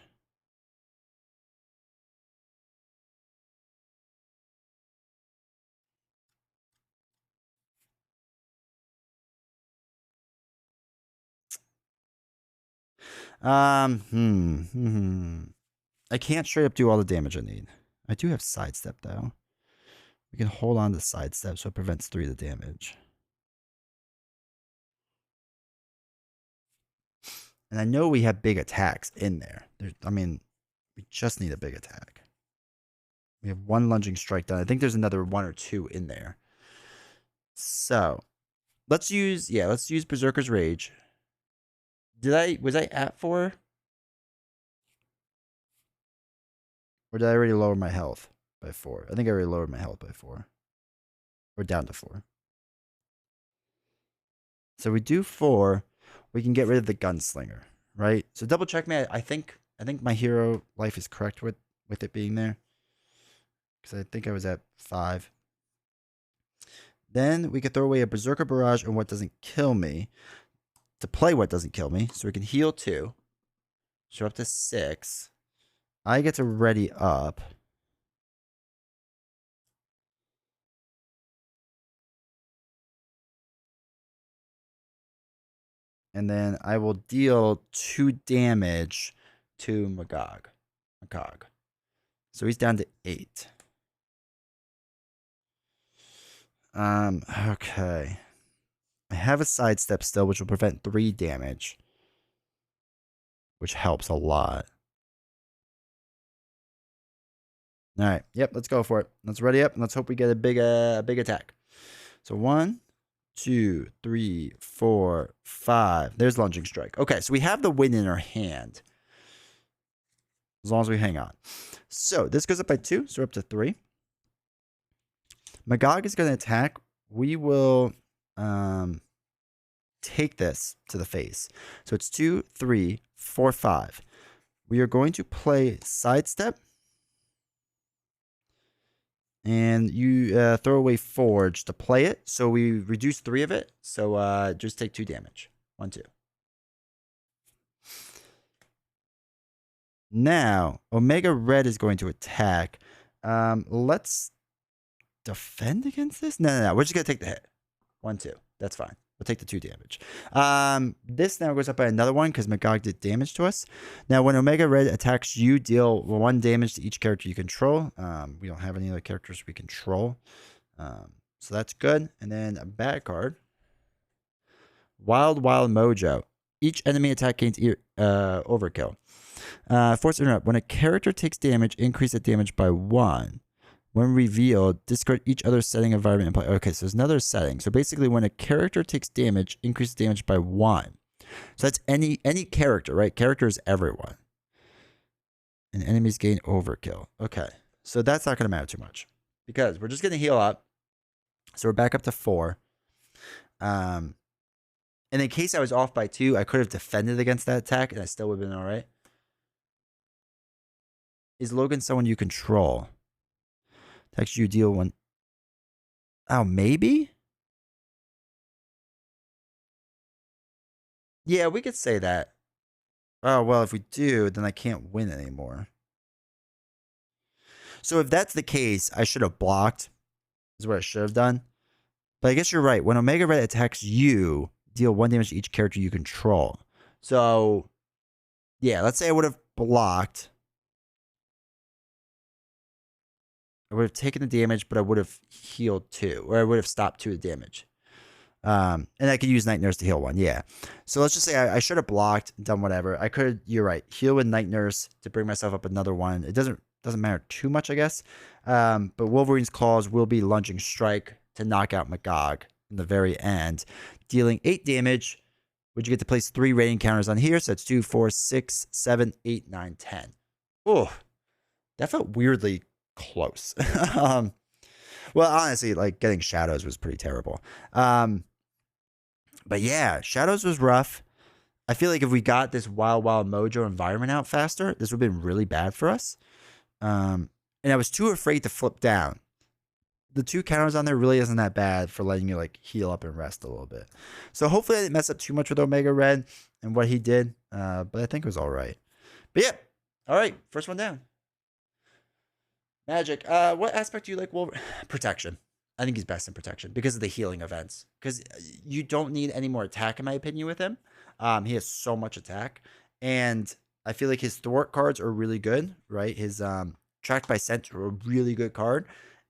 I can't straight up do all the damage I need. I do have sidestep though. We can hold on to sidestep so it prevents 3 of the damage. And I know we have big attacks in there. I mean, we just need a big attack. We have one lunging strike done. I think there's another one or two in there. So let's use Berserker's Rage. Was I at 4? Or did I already lower my health by 4? I think I already lowered my health by 4. Or down to 4. So we do 4. We can get rid of the gunslinger, right? So double check me. I think my hero life is correct with it being there. Because I think I was at 5. Then we could throw away a Berserker Barrage and what doesn't kill me to play what doesn't kill me. So we can heal 2. So up to 6. I get to ready up. And then I will deal 2 damage to Magog. So he's down to 8. Okay. I have a sidestep still, which will prevent 3 damage. Which helps a lot. Alright, yep, let's go for it. Let's ready up and let's hope we get a big attack. So 1, 2, 3, 4, 5. There's lunging strike. Okay, so we have the win in our hand. As long as we hang on. So this goes up by 2, so we're up to 3. Magog is going to attack. We will take this to the face. So it's 2, 3, 4, 5. We are going to play sidestep. And you throw away Forge to play it. So we reduce 3 of it. So just take 2 damage. 1, 2. Now, Omega Red is going to attack. Let's defend against this? No. We're just going to take the hit. 1, 2. That's fine. We'll take the 2 damage. This now goes up by another 1 because Magog did damage to us. Now, when Omega Red attacks you, deal 1 damage to each character you control. We don't have any other characters we control. So that's good. And then a bad card. Wild Mojo. Each enemy attack gains overkill. Force interrupt. When a character takes damage, increase the damage by 1. When revealed, discard each other setting environment and play. Okay, so there's another setting. So basically, when a character takes damage, increase damage by 1. So that's any character, right? Character is everyone. And enemies gain overkill. Okay, so that's not going to matter too much. Because we're just going to heal up. So we're back up to 4. And in case I was off by 2, I could have defended against that attack, and I still would have been alright. Is Logan someone you control? Text you deal 1. Oh, maybe? Yeah, we could say that. Oh, well, if we do, then I can't win anymore. So if that's the case, I should have blocked. Is what I should have done. But I guess you're right. When Omega Red attacks you, deal 1 damage to each character you control. So, yeah, let's say I would have blocked. I would have taken the damage, but I would have healed 2. Or I would have stopped 2 damage. And I could use Night Nurse to heal 1, yeah. So let's just say I should have blocked, done whatever. I could, you're right, heal with Night Nurse to bring myself up another 1. It doesn't matter too much, I guess. But Wolverine's Claws will be Lunging Strike to knock out Magog in the very end, dealing 8 damage. Would you get to place 3 rating counters on here? So it's 2, 4, 6, 7, 8, 9, 10. Oh, that felt weirdly close. Well, honestly, like getting Shadows was pretty terrible. But yeah, Shadows was rough. I feel like if we got this Wild Mojo environment out faster, this would have been really bad for us. And I was too afraid to flip down. The 2 counters on there really isn't that bad for letting you like heal up and rest a little bit. So hopefully I didn't mess up too much with Omega Red and what he did. But I think it was all right. But yeah, all right, first one down. Magic. What aspect do you like? Well, protection. I think he's best in protection because of the healing events. Because you don't need any more attack, in my opinion, with him. He has so much attack. And I feel like his thwart cards are really good, right? His tracked by scent are a really good card.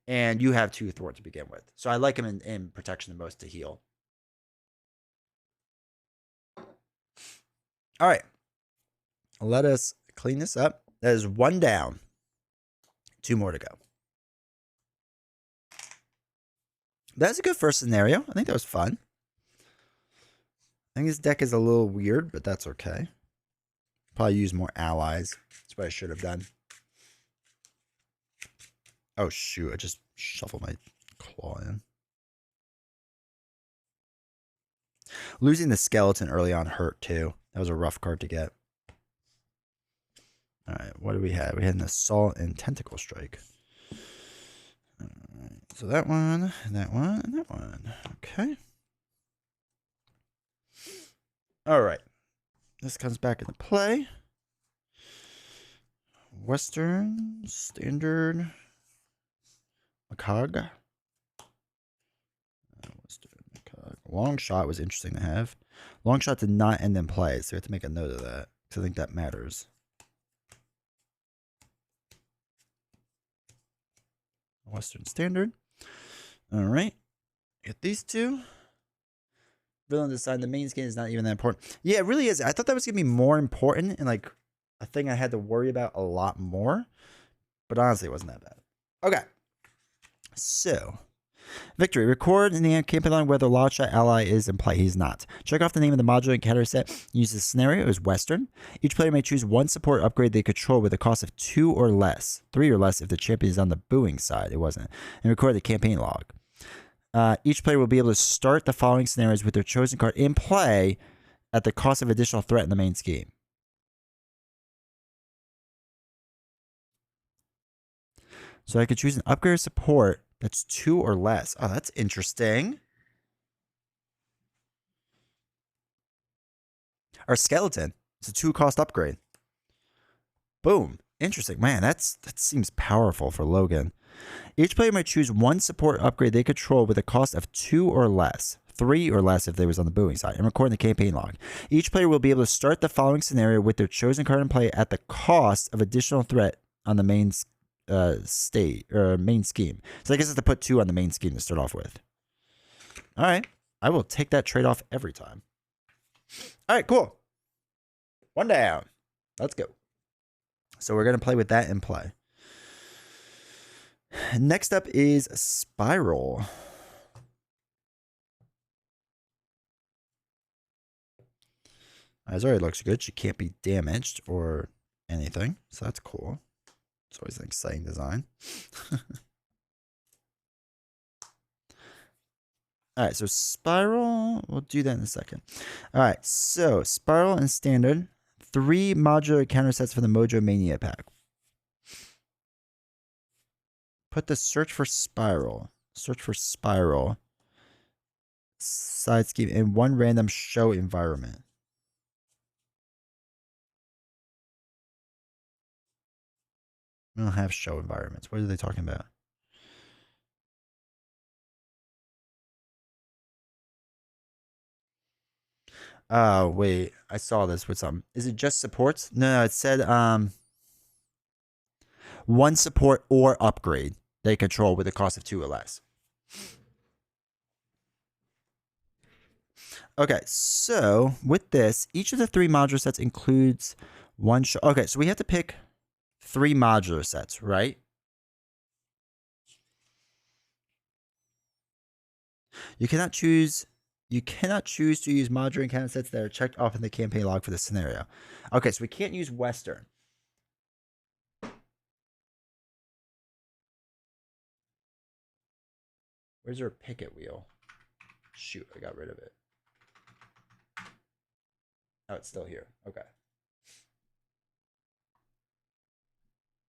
And you have 2 thwart to begin with. So I like him in protection the most to heal. All right. Let us clean this up. That is 1 down. 2 more to go. That's a good first scenario. I think that was fun. I think this deck is a little weird, but that's okay. Probably use more allies. That's what I should have done. Oh, shoot. I just shuffled my claw in. Losing the skeleton early on hurt, too. That was a rough card to get. All right, what do we have? We had an Assault and Tentacle Strike. All right, so that one, and that one, and that one. Okay. All right. This comes back into play. Western, Standard, Macog. Long shot was interesting to have. Long shot did not end in play, so we have to make a note of that, because I think that matters. Western Standard. All right. Get these two. Villain design. The main skin is not even that important. Yeah, it really is. I thought that was going to be more important and like a thing I had to worry about a lot more. But honestly, it wasn't that bad. Okay. So, victory. Record in the campaign line whether Law Shot ally is in play. He's not. Check off the name of the modular encounter set. Use the scenario as Western. Each player may choose one support upgrade they control with a cost of 2 or less. 3 or less if the champion is on the booing side. It wasn't. And record the campaign log. Each player will be able to start the following scenarios with their chosen card in play at the cost of additional threat in the main scheme. So I could choose an upgrade support that's 2 or less. Oh, that's interesting. Our skeleton. It's a 2-cost upgrade. Boom. Interesting. Man, that seems powerful for Logan. Each player might choose one support upgrade they control with a cost of 2 or less. 3 or less if they was on the booing side, and record the campaign log. Each player will be able to start the following scenario with their chosen card in play at the cost of additional threat on the main state or main scheme. So I guess it's to put 2 on the main scheme to start off with. All right, I will take that trade off every time. All right, cool. 1 down. Let's go. So we're gonna play with that in play. Next up is Spiral. Azari looks good. She can't be damaged or anything, so that's cool. It's always an exciting design. All right, so Spiral, we'll do that in a second. All right, so Spiral and Standard, 3 modular counter sets for the Mojo Mania pack. Put the search for Spiral side scheme in 1 random show environment. We don't have show environments. What are they talking about? Oh, wait. I saw this with some. Is it just supports? No, it said 1 support or upgrade they control with a cost of 2 or less. Okay, so with this, each of the 3 modular sets includes 1 show. Okay, so we have to pick 3 modular sets, right? You cannot choose to use modular encounter sets that are checked off in the campaign log for this scenario. Okay, so we can't use Western. Where's our picket wheel? Shoot, I got rid of it. Oh, it's still here. Okay.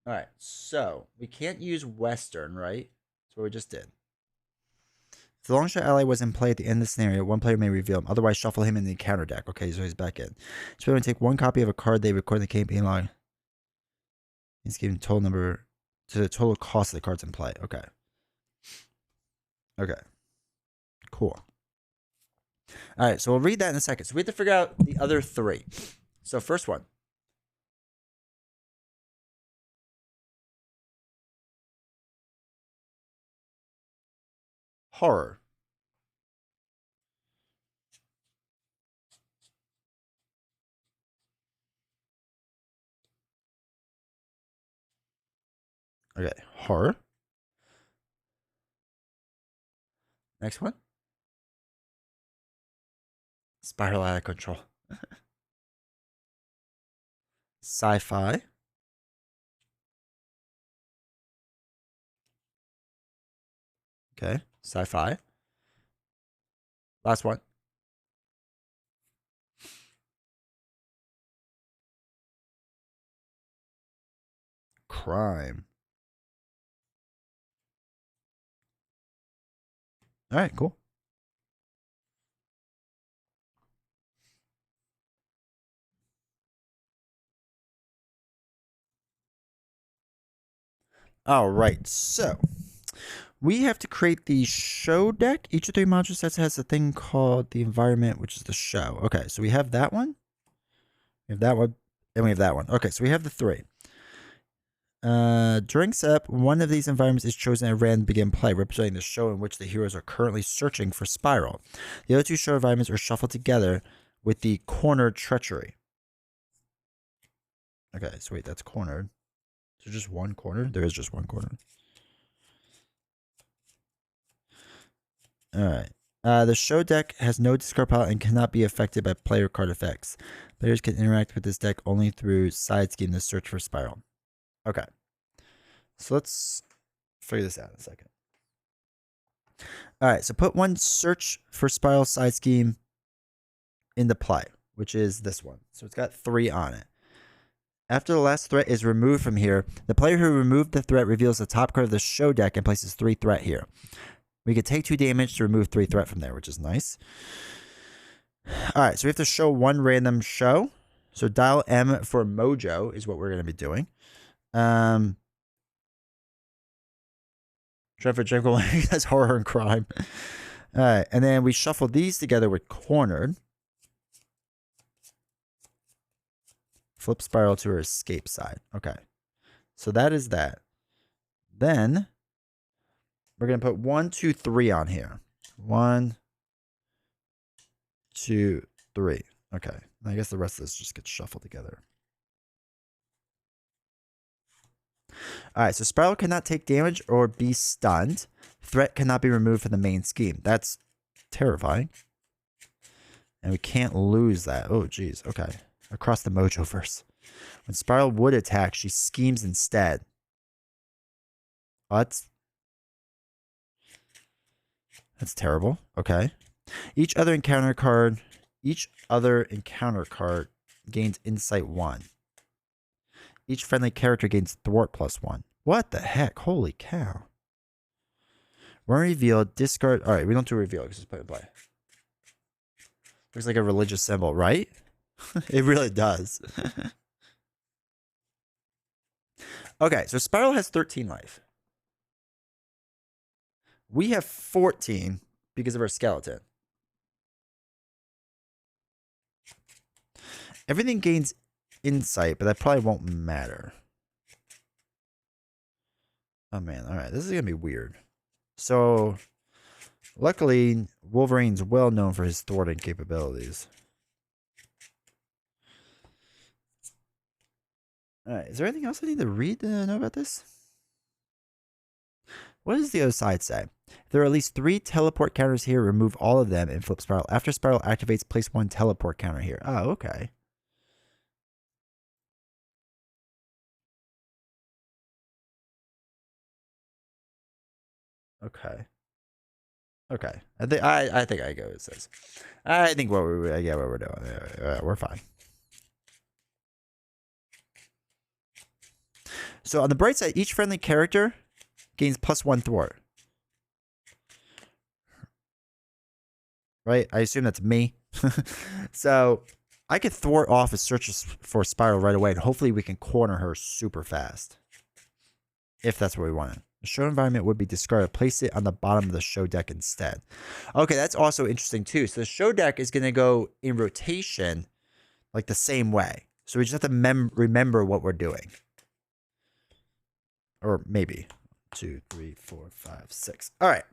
All right, so we can't use Western, right? That's what we just did. If the long shot ally was in play at the end of the scenario, 1 player may reveal him. Otherwise, shuffle him in the counter deck. Okay, so he's back in. So we're going to take 1 copy of a card they record in the campaign log. He's giving total number to the total cost of the cards in play. Okay. Okay. Cool. All right, so we'll read that in a second. So we have to figure out the other 3. So first one. Horror. Okay, horror. Next one. Spiral out of control. Sci-fi. Okay, sci-fi. Last one. Crime. All right, cool. All right, so we have to create the show deck. Each of the 3 monster sets has a thing called the environment, which is the show. Okay, so we have that one. We have that one. And we have that one. Okay, so we have the 3. During setup, one of these environments is chosen at random to begin play, representing the show in which the heroes are currently searching for Spiral. The other 2 show environments are shuffled together with the cornered treachery. Okay, so wait, that's cornered. Is there just one corner? There is just one corner. Alright. The show deck has no discard pile and cannot be affected by player card effects. Players can interact with this deck only through side scheme to search for Spiral. Okay. So let's figure this out in a second. Alright, so put one search for Spiral side scheme into play, which is this one. So it's got 3 on it. After the last threat is removed from here, the player who removed the threat reveals the top card of the show deck and places 3 threat here. We could take 2 damage to remove 3 threat from there, which is nice. Alright, so we have to show 1 random show. So dial M for Mojo is what we're going to be doing. Trevor Jekyll has horror and crime. Alright, and then we shuffle these together with cornered. Flip Spiral to her escape side. Okay. So that is that. Then we're going to put 1, 2, 3 on here. 1, 2, 3. Okay. I guess the rest of this just gets shuffled together. Alright, so Spiral cannot take damage or be stunned. Threat cannot be removed from the main scheme. That's terrifying. And we can't lose that. Oh, geez. Okay. Across the Mojoverse. When Spiral would attack, she schemes instead. Oh, that's terrible. Okay. Each other encounter card gains insight 1. Each friendly character gains thwart +1. What the heck? Holy cow. When revealed, discard. Alright, we don't do reveal because it's play and play. Looks like a religious symbol, right? It really does. Okay, so Spiral has 13 life. We have 14 because of our skeleton. Everything gains insight, but that probably won't matter. Oh man, alright, this is gonna be weird. So, luckily, Wolverine's well known for his thwarting capabilities. Alright, is there anything else I need to read to know about this? What does the other side say? If there are at least 3 teleport counters here, remove all of them and flip Spiral. After Spiral activates, place 1 teleport counter here. Oh, okay. Okay. Okay. I think I go with this. I think what we're doing. We're fine. So on the bright side, each friendly character gains +1 thwart. Right? I assume that's me. So I could thwart off a search for Spiral right away, and hopefully we can corner her super fast. If that's what we want. The show environment would be discarded. Place it on the bottom of the show deck instead. Okay, that's also interesting too. So the show deck is going to go in rotation like the same way. So we just have to remember what we're doing. Or maybe 2, 3, 4, 5, 6. All right,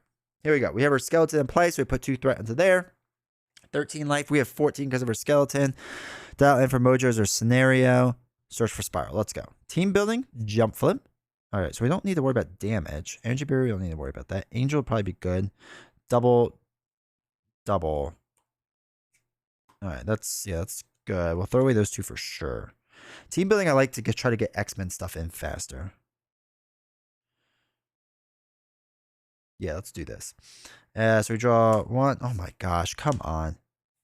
here we go. We have our skeleton in place. So we put 2 threat into there. 13 life. We have 14 because of our skeleton. Dial in for Mojo as our scenario. Search for Spiral. Let's go. Team building. Jump flip. Alright, so we don't need to worry about damage. Energy barrier, we don't need to worry about that. Angel would probably be good. Double. Alright, that's good. We'll throw away those two for sure. Team building, I like to try to get X-Men stuff in faster. Yeah, let's do this. So we draw one. Oh my gosh, come on.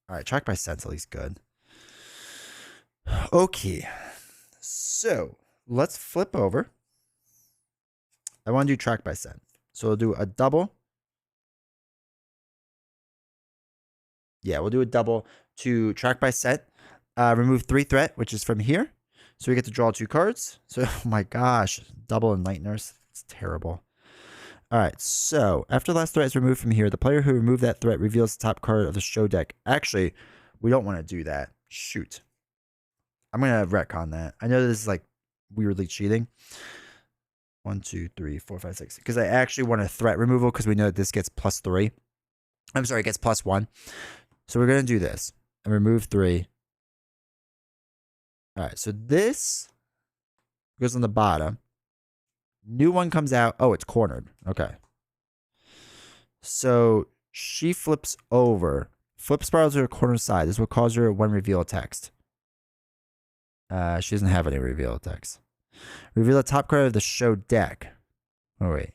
Alright, track by sense at least good. Okay. So let's flip over. I want to do track by scent. So we'll do a double. Yeah, we'll do a double to track by scent. Remove 3 threat, which is from here. So we get to draw 2 cards. So, oh my gosh, double and Night Nurse. It's terrible. All right, so after the last threat is removed from here, the player who removed that threat reveals the top card of the show deck. Actually, we don't want to do that. Shoot. I'm going to retcon that. I know this is like weirdly cheating. 1, 2, 3, 4, 5, 6. Because I actually want a threat removal because we know that this gets +3. I'm sorry, it gets +1. So we're going to do this and remove 3. All right, so this goes on the bottom. New one comes out. Oh, it's cornered. Okay. So she flips over. Flip spiral to her corner side. This will cause her one reveal text. She doesn't have any reveal text. Reveal the top card of the show deck. Oh, wait.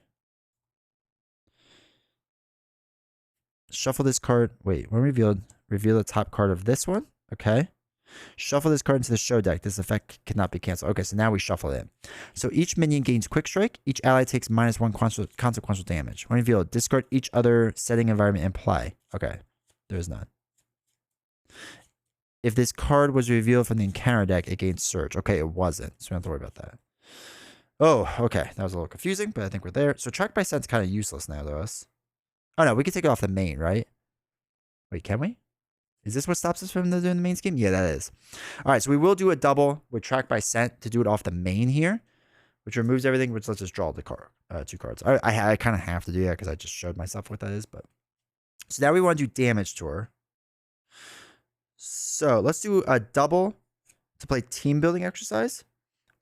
Shuffle this card. Wait, when revealed, reveal the top card of this one. Okay. Shuffle this card into the show deck. This effect cannot be canceled. Okay, so now we shuffle it. So each minion gains quick strike. Each ally takes -1 consequential damage. When revealed, discard each other setting environment in play. Okay, there's none. If this card was revealed from the encounter deck, it gains surge. Okay, it wasn't, so we don't have to worry about that. Oh, okay. That was a little confusing, but I think we're there. So track by scent's kind of useless now to us. Oh no, we can take it off the main, right? Wait, can we? Is this what stops us from doing the main scheme? Yeah, that is. All right, so we will do a double with track by scent to do it off the main here, which removes everything, which lets us draw the card, 2 cards. I kind of have to do that because I just showed myself what that is. But so now we want to do damage to her. So let's do a double to play team building exercise.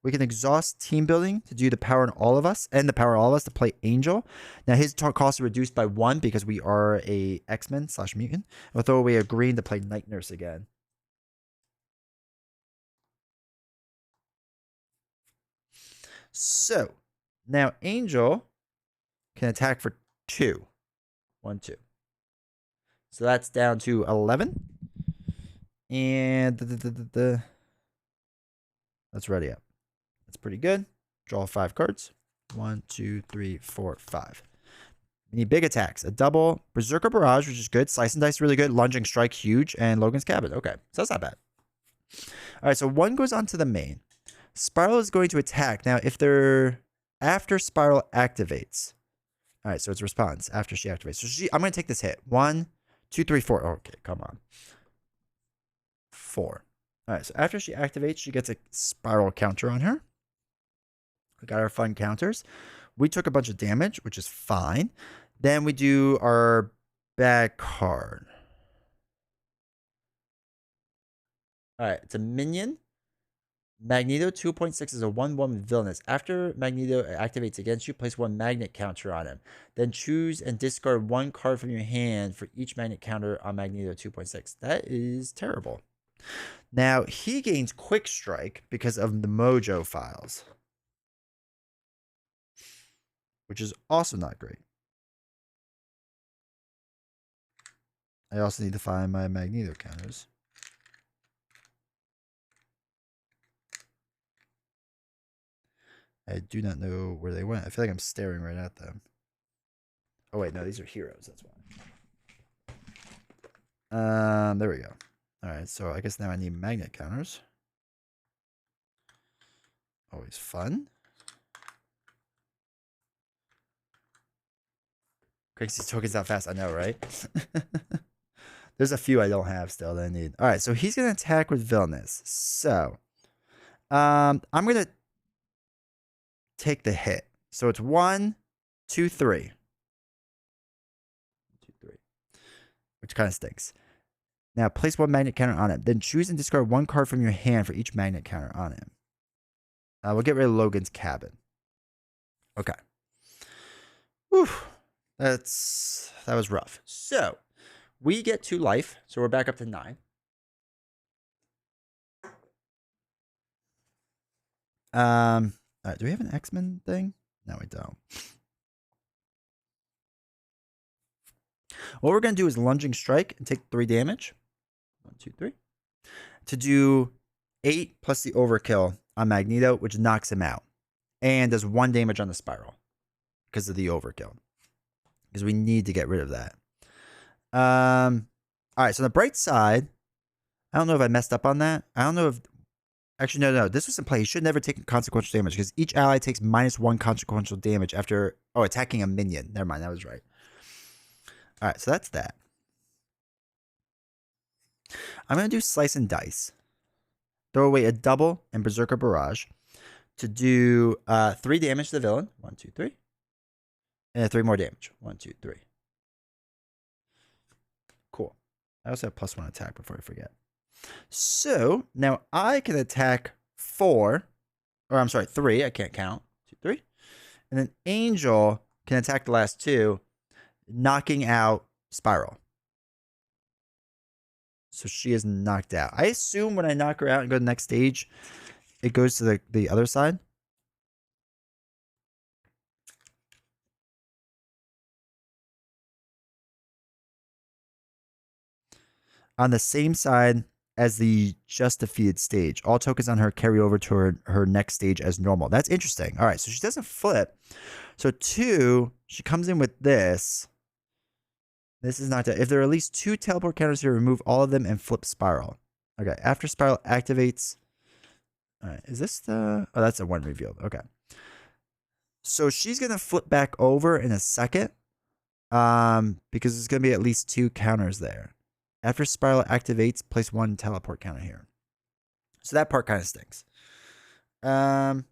We can exhaust team building to do the power in all of us and the power in all of us to play Angel. Now his cost is reduced by 1 because we are a X-Men / mutant. We'll throw away a green to play Night Nurse again. So now Angel can attack for 2. 1, 2. So that's down to 11. And that's ready up. That's pretty good. Draw 5 cards. 1, 2, 3, 4, 5. We need big attacks. A double. Berserker Barrage, which is good. Slice and Dice, really good. Lunging Strike, huge. And Logan's Cabin. Okay, so that's not bad. All right, so 1 goes on to the main. Spiral is going to attack. Now, if they're after Spiral activates. All right, so it's response after she activates. So I'm going to take this hit. 1, 2, 3, 4. Okay, come on. 4. All right, so after she activates, she gets a Spiral counter on her. We got our fun counters. We took a bunch of damage, which is fine. Then we do our bad card. All right, it's a minion. Magneto 2.6 is a 1/1 villainous. After Magneto activates against you, place 1 magnet counter on him. Then choose and discard 1 card from your hand for each magnet counter on Magneto 2.6. That is terrible. Now, he gains Quick Strike because of the Mojo files, which is also not great. I also need to find my Magneto counters. I do not know where they went. I feel like I'm staring right at them. Oh, wait, no, these are heroes. That's why. There we go. All right, so I guess now I need magnet counters. Always fun. Cranks these tokens out fast. I know, right? There's a few I don't have still that I need. All right, so he's going to attack with Villainous. So, I'm going to take the hit. So it's 1, 2, 3. 2, 3. Which kind of stinks. Now, place 1 magnet counter on him. Then choose and discard 1 card from your hand for each magnet counter on him. We'll get rid of Logan's Cabin. Okay. Whew. That was rough. So we get 2 life, so we're back up to 9. All right, do we have an X-Men thing? No, we don't. What we're gonna do is lunging strike and take 3 damage. 1, 2, 3. To do 8 plus the overkill on Magneto, which knocks him out. And does 1 damage on the spiral. Because of the overkill. Because we need to get rid of that. Alright, so on the bright side, I don't know if I messed up on that. I don't know if... Actually, no. This was in play. He should never take consequential damage because each ally takes -1 consequential damage after... Oh, attacking a minion. Never mind, that was right. Alright, so that's that. I'm going to do Slice and Dice. Throw away a double and Berserker Barrage to do 3 damage to the villain. 1, 2, 3. And 3 more damage. 1, 2, 3. Cool. I also have +1 attack before I forget. So now I can attack 4. Or I'm sorry, 3. I can't count. 2, 3. And then Angel can attack the last 2, knocking out Spiral. So she is knocked out. I assume when I knock her out and go to the next stage, it goes to the other side. On the same side as the just defeated stage. All tokens on her carry over to her next stage as normal. That's interesting. All right, so she doesn't flip. So 2, she comes in with this. This is not... If there are at least 2 teleport counters here, remove all of them and flip Spiral. Okay, after Spiral activates... All right, is this the... Oh, that's a 1 revealed. Okay. So she's going to flip back over in a second. Because there's going to be at least 2 counters there. After Spiral activates, place 1 teleport counter here. So that part kind of stinks. But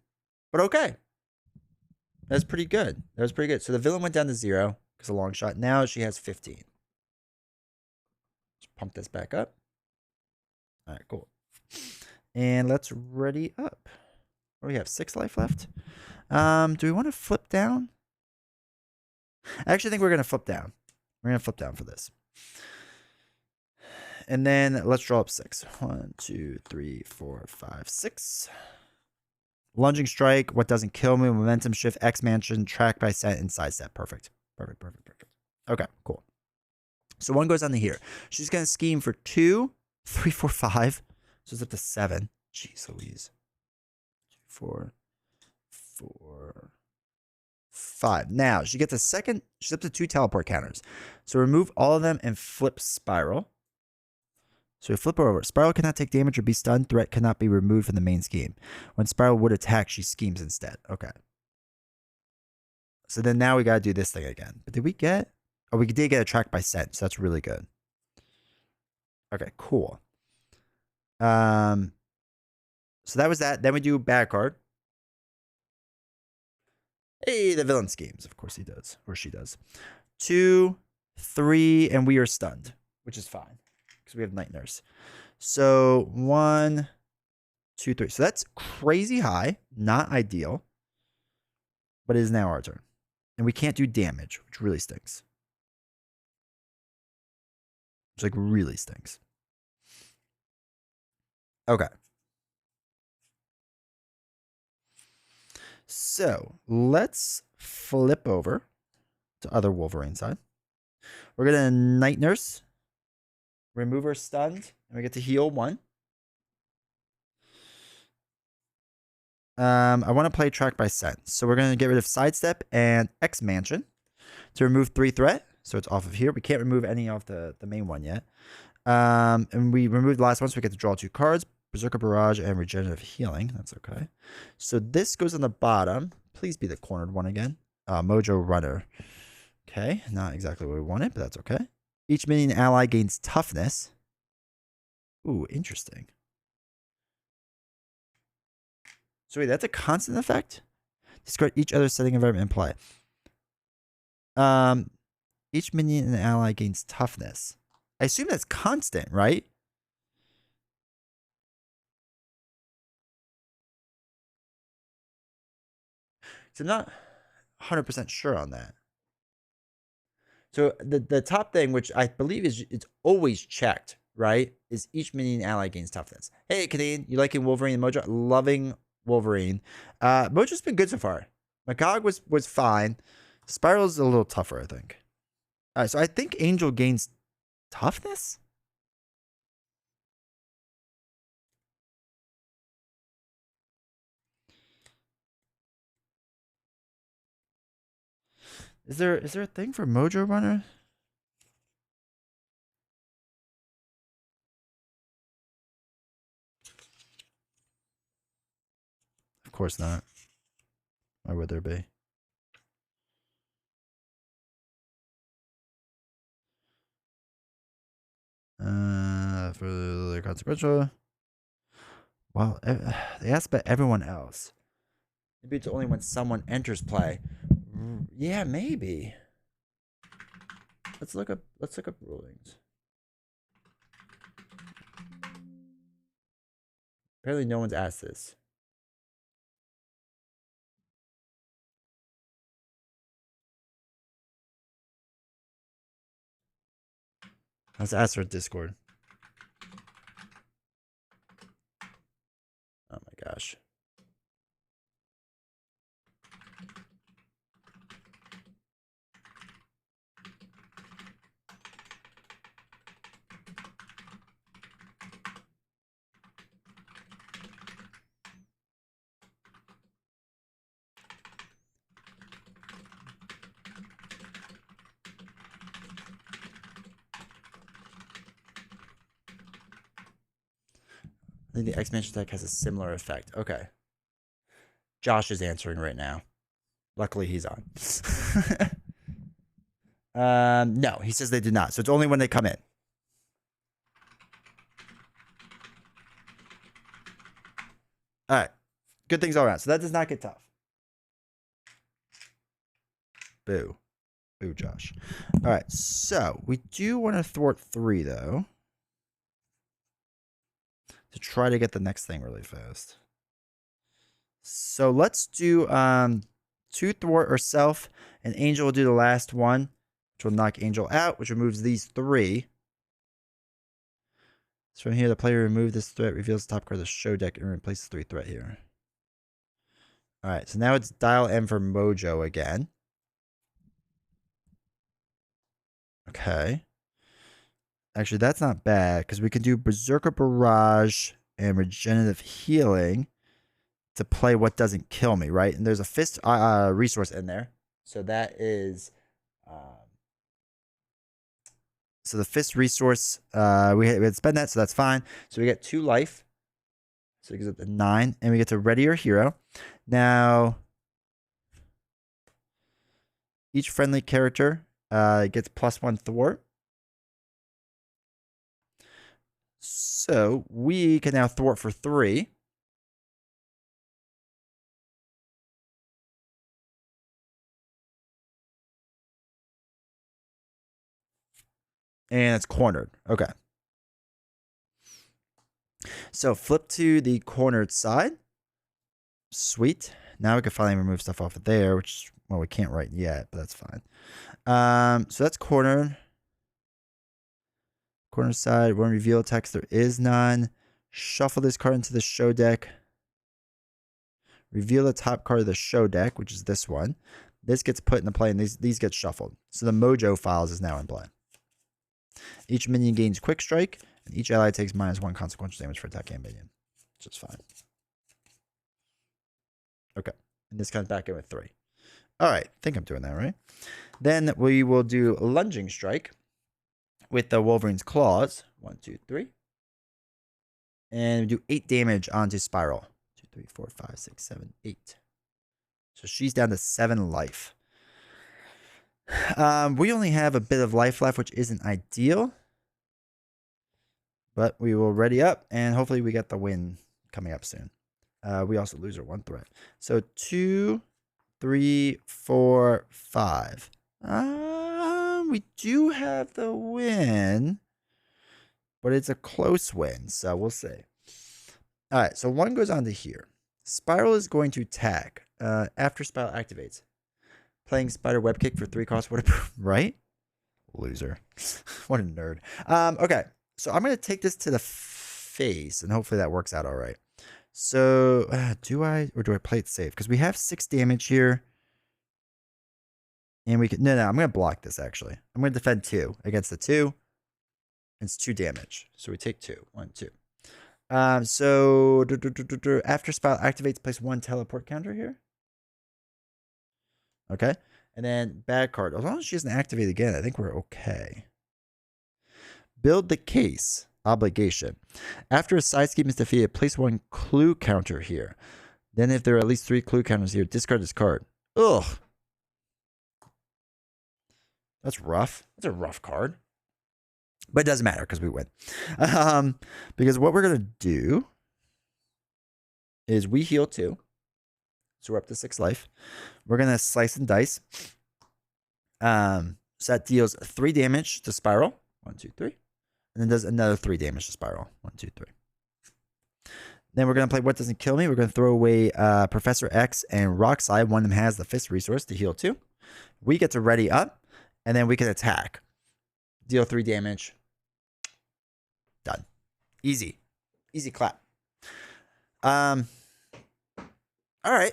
okay. That's pretty good. That was pretty good. So the villain went down to 0 because a long shot. Now she has 15. Let's pump this back up. All right, cool. And let's ready up. What do we have? 6 life left. Do we want to flip down? I actually think we're going to flip down. We're going to flip down for this. And then let's draw up 6. 1, 2, 3, 4, 5, 6. Lunging strike. What doesn't kill me? Momentum shift. X mansion. Track by set and sidestep. Perfect. Perfect. Okay, cool. So 1 goes on to here. She's going to scheme for 2, 3, 4, 5. So it's up to 7. Jeez Louise. 4, 5. Now she gets a second. She's up to 2 teleport counters. So remove all of them and flip Spiral. So we flip her over. Spiral cannot take damage or be stunned. Threat cannot be removed from the main scheme. When Spiral would attack, she schemes instead. Okay. So then now we got to do this thing again. But did we get... Oh, we did get a track by scent. So that's really good. Okay, cool. So that was that. Then we do bad card. Hey, the villain schemes. Of course he does. Or she does. 2, 3, and we are stunned. Which is fine. Because we have Night Nurse. So 1, 2, 3. So that's crazy high. Not ideal. But it is now our turn. And we can't do damage, which really stinks. Which like really stinks. Okay. So let's flip over to other Wolverine side. We're going to Night Nurse. Remove her stunned. And we get to heal 1. I want to play track by scent. So we're going to get rid of sidestep and X mansion to remove 3 threat. So it's off of here. We can't remove any of the main one yet. And we removed the last one, so we get to draw 2 cards. Berserker Barrage and Regenerative Healing. That's okay. So this goes on the bottom. Please be the cornered one again. Mojo Runner. Okay, not exactly what we wanted, but that's okay. Each minion ally gains toughness. Ooh, interesting. So wait, that's a constant effect? Discard each other setting environment in play. Each minion and ally gains toughness. I assume that's constant, right? So I'm 100% sure on that. So the top thing, which I believe is it's always checked, right, is each minion ally gains toughness. Hey, Canadian, you liking Wolverine and Mojo? Loving Wolverine. Mojo's been good so far. Magog was fine. Spiral's a little tougher, I think. All right, so I think Angel gains toughness? Is there a thing for Mojo Runner? Of course not. Why would there be? For the consequential. Well, they asked about everyone else. Maybe it's only when someone enters play. Yeah, maybe. Let's look up rulings. Apparently no one's asked this. Let's ask her Discord. Oh my gosh. I think the expansion deck has a similar effect. Okay. Josh is answering right now. Luckily, he's on. No, he says they did not. So it's only when they come in. All right. Good things all around. So that does not get tough. Boo. Boo, Josh. All right. So we do want to thwart 3, though, to try to get the next thing really fast. So let's do 2 thwart herself, and Angel will do the last one, which will knock Angel out, which removes these 3. So from here, the player removes this threat, reveals the top card of the show deck, and replaces 3 threat here. All right, so now it's dial M for Mojo again. Okay. Actually, that's not bad, because we can do Berserker Barrage and Regenerative Healing to play what doesn't kill me, right? And there's a fist resource in there. So that is... so the fist resource, we had to spend that, so that's fine. So we get 2 life. So it gives up to 9. And we get to ready your hero. Now, each friendly character gets +1 thwart. So we can now thwart for 3. And it's cornered. Okay. So flip to the cornered side. Sweet. Now we can finally remove stuff off of there, which, well, we can't right yet, but that's fine. So that's cornered. Corner side, one reveal text. There is none. Shuffle this card into the show deck. Reveal the top card of the show deck, which is this one. This gets put into play, and these get shuffled. So the Mojo Files is now in play. Each minion gains Quick Strike, and each ally takes -1 consequential damage for attacking a minion, which is fine. Okay, and this comes back in with 3. All right, I think I'm doing that right. Then we will do Lunging Strike with the Wolverine's Claws. 1, 2, 3. And do 8 damage onto Spiral. 2, 3, 4, 5, 6, 7, 8. So she's down to 7 life. We only have a bit of life left, which isn't ideal. But we will ready up, and hopefully we get the win coming up soon. We also lose our 1 threat. So 2, 3, 4, 5. We do have the win, but it's a close win, so we'll see. All right, so 1 goes on to here. Spiral is going to tag after Spiral activates. Playing spider web kick for 3 costs. What a right? Loser. What a nerd. Okay. So I'm gonna take this to the face, and hopefully that works out all right. So do I play it safe? Because we have 6 damage here. And we can no, I'm gonna block this actually. I'm gonna defend 2 against the 2. It's 2 damage. So we take 2. 1, 2. So after spell activates, place 1 teleport counter here. Okay. And then bad card. As long as she doesn't activate again, I think we're okay. Build the case. Obligation. After a side scheme is defeated, place 1 clue counter here. Then if there are at least 3 clue counters here, discard this card. Ugh. That's rough. That's a rough card. But it doesn't matter because we win. Because what we're going to do is we heal 2. So we're up to 6 life. We're going to slice and dice. So that deals 3 damage to Spiral. 1, 2, 3. And then does another 3 damage to Spiral. 1, 2, 3. Then we're going to play What Doesn't Kill Me. We're going to throw away Professor X and Rockslide. One of them has the Fist resource to heal 2. We get to ready up. And then we can attack. Deal 3 damage. Done. Easy. Easy clap. All right.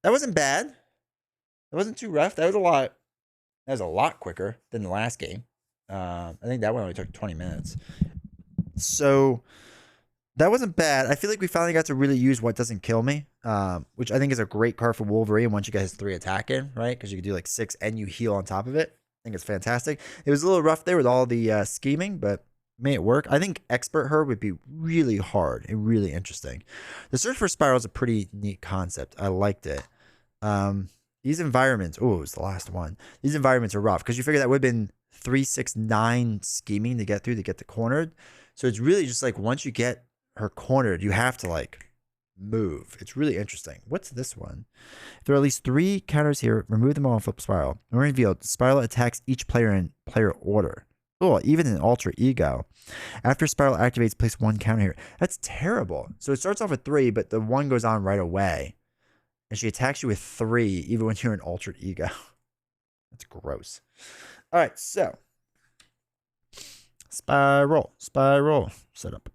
That wasn't bad. That wasn't too rough. That was a lot quicker than the last game. I think that one only took 20 minutes. So that wasn't bad. I feel like we finally got to really use What Doesn't Kill Me, which I think is a great card for Wolverine once you get his 3 attack in, right? Because you can do like 6 and you heal on top of it. I think it's fantastic. It was a little rough there with all the scheming, but made it work. I think Expert Her would be really hard and really interesting. The Search for Spiral is a pretty neat concept. I liked it. These environments, oh, it was the last one. These environments are rough because you figure that would have been 3, 6, 9 scheming to get through to get the cornered. So it's really just like once you get her cornered, you have to like move. It's really interesting. What's this one? If there are at least 3 counters here, remove them all and flip Spiral. When revealed, Spiral attacks each player in player order. Oh, even an alter ego. After Spiral activates, place 1 counter here. That's terrible. So it starts off with 3, but the 1 goes on right away. And she attacks you with 3, even when you're an altered ego. That's gross. All right, so. Spiral. Setup.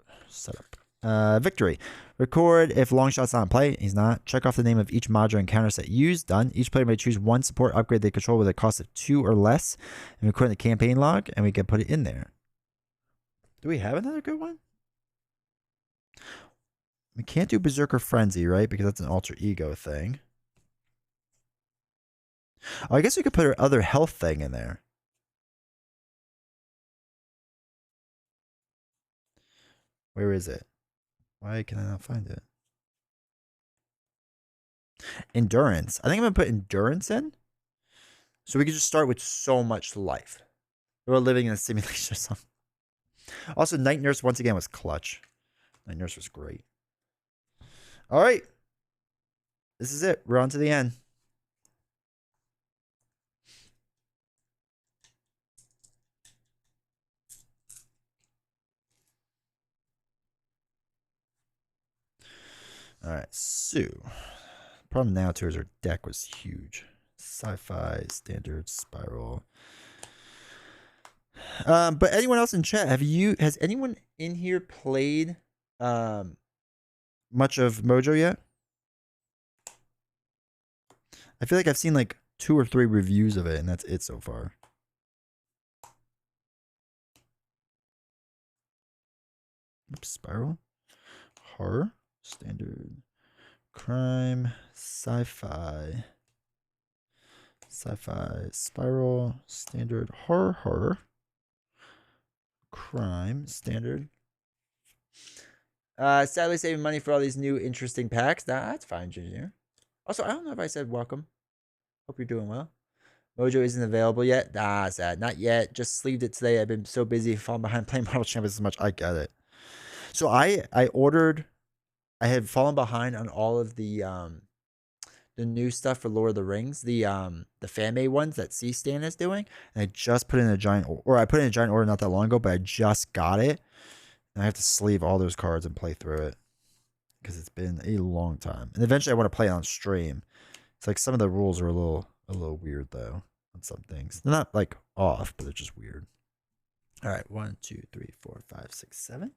Victory. Record if Longshot's not in play. He's not. Check off the name of each module and counter set used. Done. Each player may choose 1 support upgrade they control with a cost of 2 or less. And record the campaign log, and we can put it in there. Do we have another good one? We can't do Berserker Frenzy, right? Because that's an alter ego thing. Oh, I guess we could put our other health thing in there. Where is it? Why can I not find it? Endurance. I think I'm going to put endurance in. So we can just start with so much life. We're living in a simulation or something. Also, Night Nurse once again was clutch. Night Nurse was great. All right. This is it. We're on to the end. All right, so problem now too is our deck was huge. Sci-fi, standard, spiral. But anyone else in chat, has anyone in here played much of Mojo yet? I feel like I've seen like 2 or 3 reviews of it, and that's it so far. Oops, spiral, horror. Standard, crime, sci-fi, spiral, standard, horror, crime, standard. Sadly saving money for all these new interesting packs. That's fine, Junior. Also, I don't know if I said welcome. Hope you're doing well. Mojo isn't available yet. Sad. Not yet. Just sleeved it today. I've been so busy falling behind playing Marvel Champions as much. I get it. So I ordered... I had fallen behind on all of the new stuff for Lord of the Rings, the fan-made ones that C-Stan is doing, and I just put in a giant order not that long ago, but I just got it, and I have to sleeve all those cards and play through it because it's been a long time. And eventually, I want to play on stream. It's like some of the rules are a little a little weird though on some things. They're not like off, but they're just weird. All right, 1, 2, 3, 4, 5, 6, 7.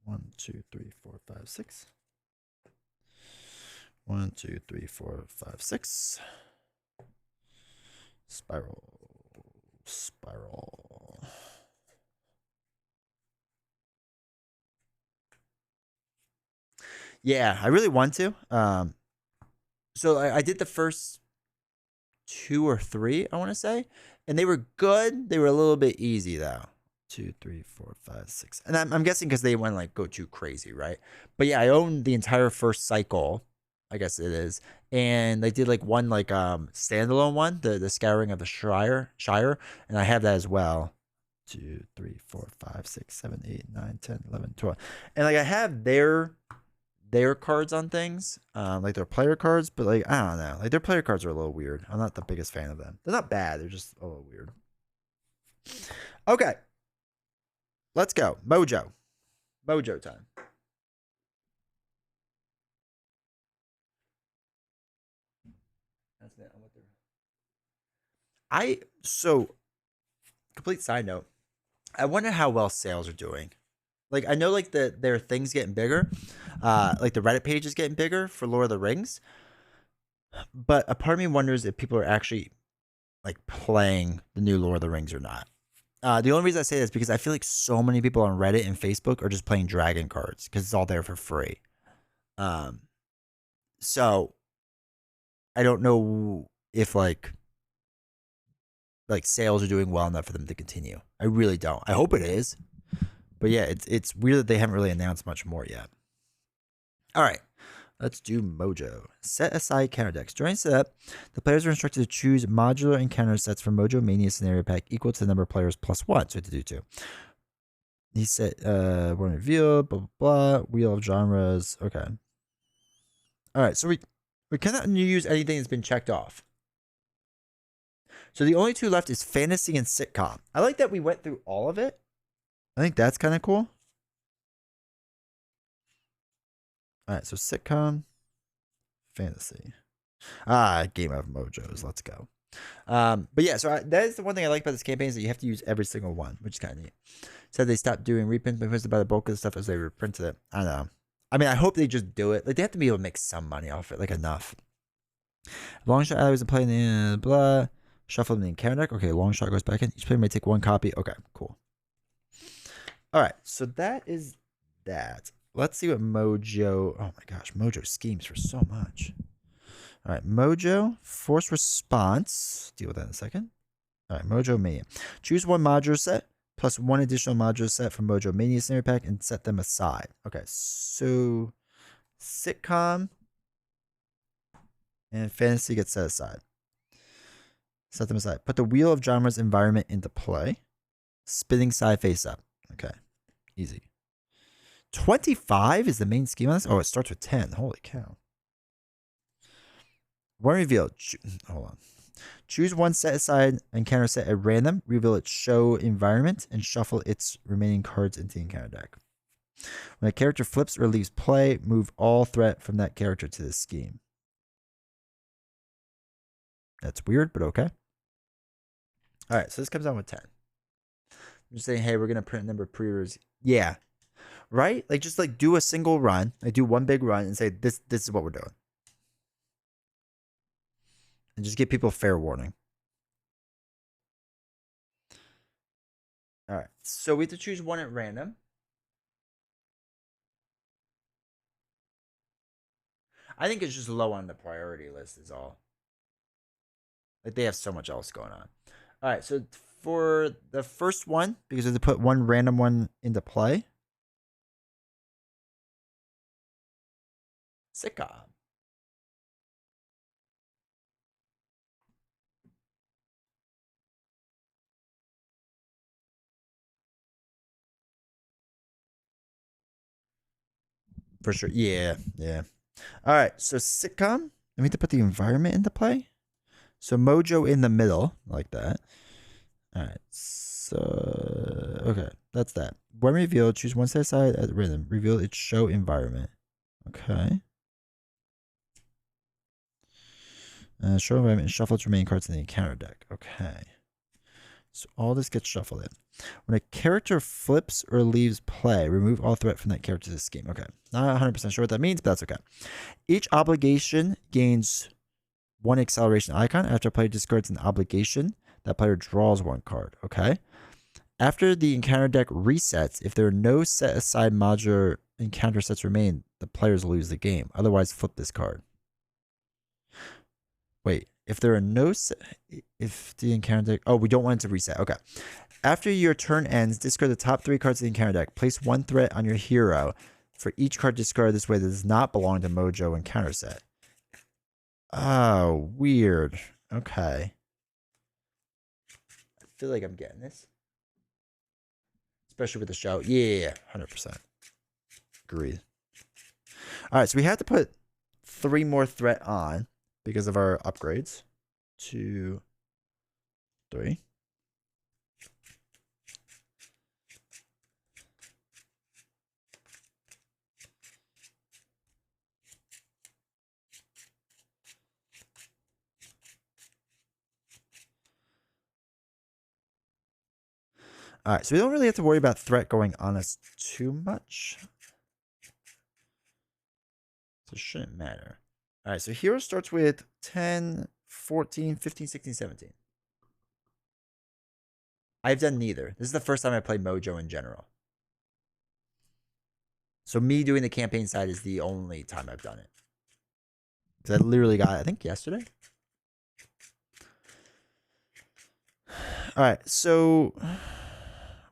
1, 2, 3, 4, 5, 6. 1, 2, 3, 4, 5, 6. Spiral. Spiral. Yeah, I really want to. So I did the first 2 or 3, I want to say, and they were good. They were a little bit easy though. 2, 3, 4, 5, 6, and I'm guessing because they went like go too crazy, right? But yeah, I owned the entire first cycle, I guess it is, and they did like one like standalone one, the Scouring of the Shire, and I have that as well. 2, 3, 4, 5, 6, 7, 8, 9, 10, 11, 12, and like I have their cards on things, like their player cards, but like I don't know, like their player cards are a little weird. I'm not the biggest fan of them. They're not bad, they're just a little weird. Okay, let's go. Mojo time. That's it. So complete side note, I wonder how well sales are doing. Like I know like their things getting bigger, like the Reddit page is getting bigger for Lord of the Rings, but a part of me wonders if people are actually like playing the new Lord of the Rings or not. The only reason I say this is because I feel like so many people on Reddit and Facebook are just playing dragon cards because it's all there for free. Um, so I don't know if like sales are doing well enough for them to continue. I really don't. I hope it is, but yeah, it's weird that they haven't really announced much more yet. All right, let's do Mojo. Set aside counter decks. During setup, the players are instructed to choose modular encounter sets from Mojo Mania Scenario Pack equal to the number of players plus 1. So we have to do 2. He said, one reveal, blah, blah, blah. Wheel of genres. Okay. All right, so we cannot use anything that's been checked off. So the only 2 left is fantasy and sitcom. I like that we went through all of it. I think that's kind of cool. All right, so sitcom, fantasy. Game of Mojos. Let's go. But yeah, so that is the one thing I like about this campaign is that you have to use every single one, which is kind of neat. Said they stopped doing reprints because about the bulk of the stuff as they reprinted it. I don't know. I mean, I hope they just do it. Like they have to be able to make some money off it, like enough. Long shot allies and playing the blah. Shuffle in the encounter deck. Okay, long shot goes back in. Each player may take 1 copy. Okay, cool. All right, so that is that. Let's see what Mojo. Oh my gosh, Mojo schemes for so much. All right, Mojo force response. Deal with that in a second. All right, Mojo Mania. Choose 1 modular set plus 1 additional modular set from Mojo Mania Scenario Pack and set them aside. Okay, so sitcom and fantasy gets set aside. Set them aside. Put the Wheel of Genres environment into play. Spinning side face up. Okay, easy. 25 is the main scheme on this? Oh, it starts with 10. Holy cow. 1 reveal. Hold on. Choose 1 set aside encounter set at random. Reveal its show environment and shuffle its remaining cards into the encounter deck. When a character flips or leaves play, move all threat from that character to this scheme. That's weird, but okay. All right, so this comes out with 10. I'm just saying, hey, we're going to print number of pre-orders. Yeah. Right? Like, just like do a single run. Like, do one big run and say, this is what we're doing. And just give people fair warning. All right, so we have to choose 1 at random. I think it's just low on the priority list is all. Like, they have so much else going on. All right, so for the first one, because we have to put 1 random one into play. Sitcom. For sure. Yeah. All right, so sitcom. We need to put the environment into play. So Mojo in the middle, like that. All right. So okay, that's that. When revealed, choose 1 set aside at random. Reveal its show environment. Okay. Show environment and shuffle its remaining cards in the encounter deck. Okay. So all this gets shuffled in. When a character flips or leaves play, remove all threat from that character's scheme. Okay. Not 100% sure what that means, but that's okay. Each obligation gains 1 acceleration icon. After a player discards an obligation, that player draws 1 card. Okay. After the encounter deck resets, if there are no set aside modular encounter sets remain, the players lose the game. Otherwise, flip this card. Wait, if there are no set, if the encounter deck, oh, we don't want it to reset. Okay. After your turn ends, discard the top 3 cards of the encounter deck. Place 1 threat on your hero for each card discarded this way that does not belong to Mojo encounter set. Oh, weird. Okay. I feel like I'm getting this. Especially with the show. Yeah, 100%. Agreed. All right, so we have to put 3 more threat on because of our upgrades. 2, 3. All right, so we don't really have to worry about threat going on us too much. So it shouldn't matter. All right, so hero starts with 10, 14, 15, 16, 17. I've done neither. This is the first time I played Mojo in general. So me doing the campaign side is the only time I've done it. Because I literally got it, I think, yesterday. All right, so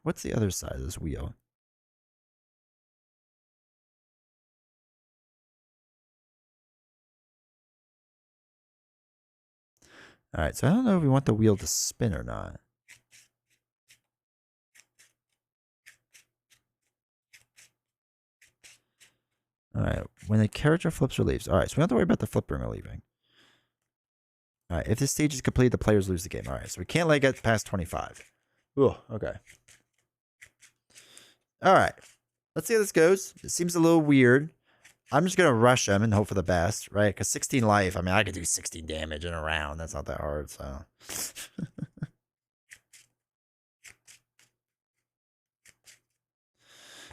what's the other side of this wheel? All right, so I don't know if we want the wheel to spin or not. All right, when a character flips or leaves. All right, so we don't have to worry about the flipping or leaving. All right, if this stage is complete, the players lose the game. All right, so we can't let it get past 25. Oh, okay. All right, let's see how this goes. It seems a little weird. I'm just going to rush him and hope for the best, right? Because 16 life, I mean, I could do 16 damage in a round. That's not that hard, so.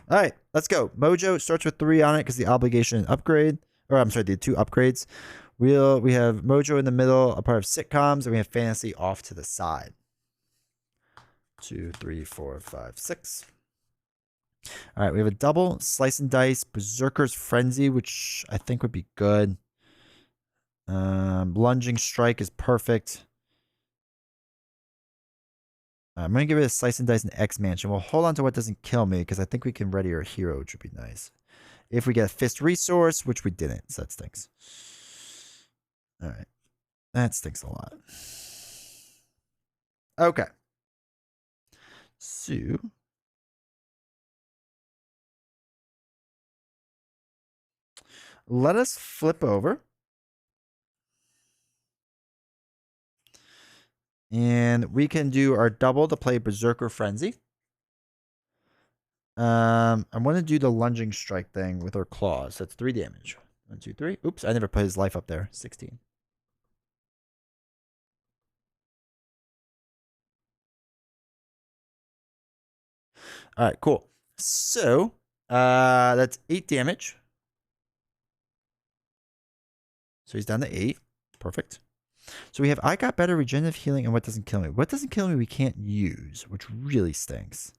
All right, let's go. Mojo starts with 3 on it because the obligation upgrade, or I'm sorry, the 2 upgrades. We have Mojo in the middle, a part of sitcoms, and we have fantasy off to the side. 2, 3, 4, 5, 6. All right, we have a double, slice and dice, Berserker's Frenzy, which I think would be good. Lunging Strike is perfect. I'm going to give it a slice and dice and X Mansion. We'll hold on to what doesn't kill me because I think we can ready our hero, which would be nice. If we get a Fist Resource, which we didn't, so that stinks. All right. That stinks a lot. Okay. So let us flip over. And we can do our double to play Berserker Frenzy. I'm going to do the lunging strike thing with our claws. That's 3 damage. 1, 2, 3. Oops, I never put his life up there. 16. All right, cool. So that's 8 damage. So he's down to 8. Perfect. So we have I got better regenerative healing and what doesn't kill me. What doesn't kill me we can't use, which really stinks.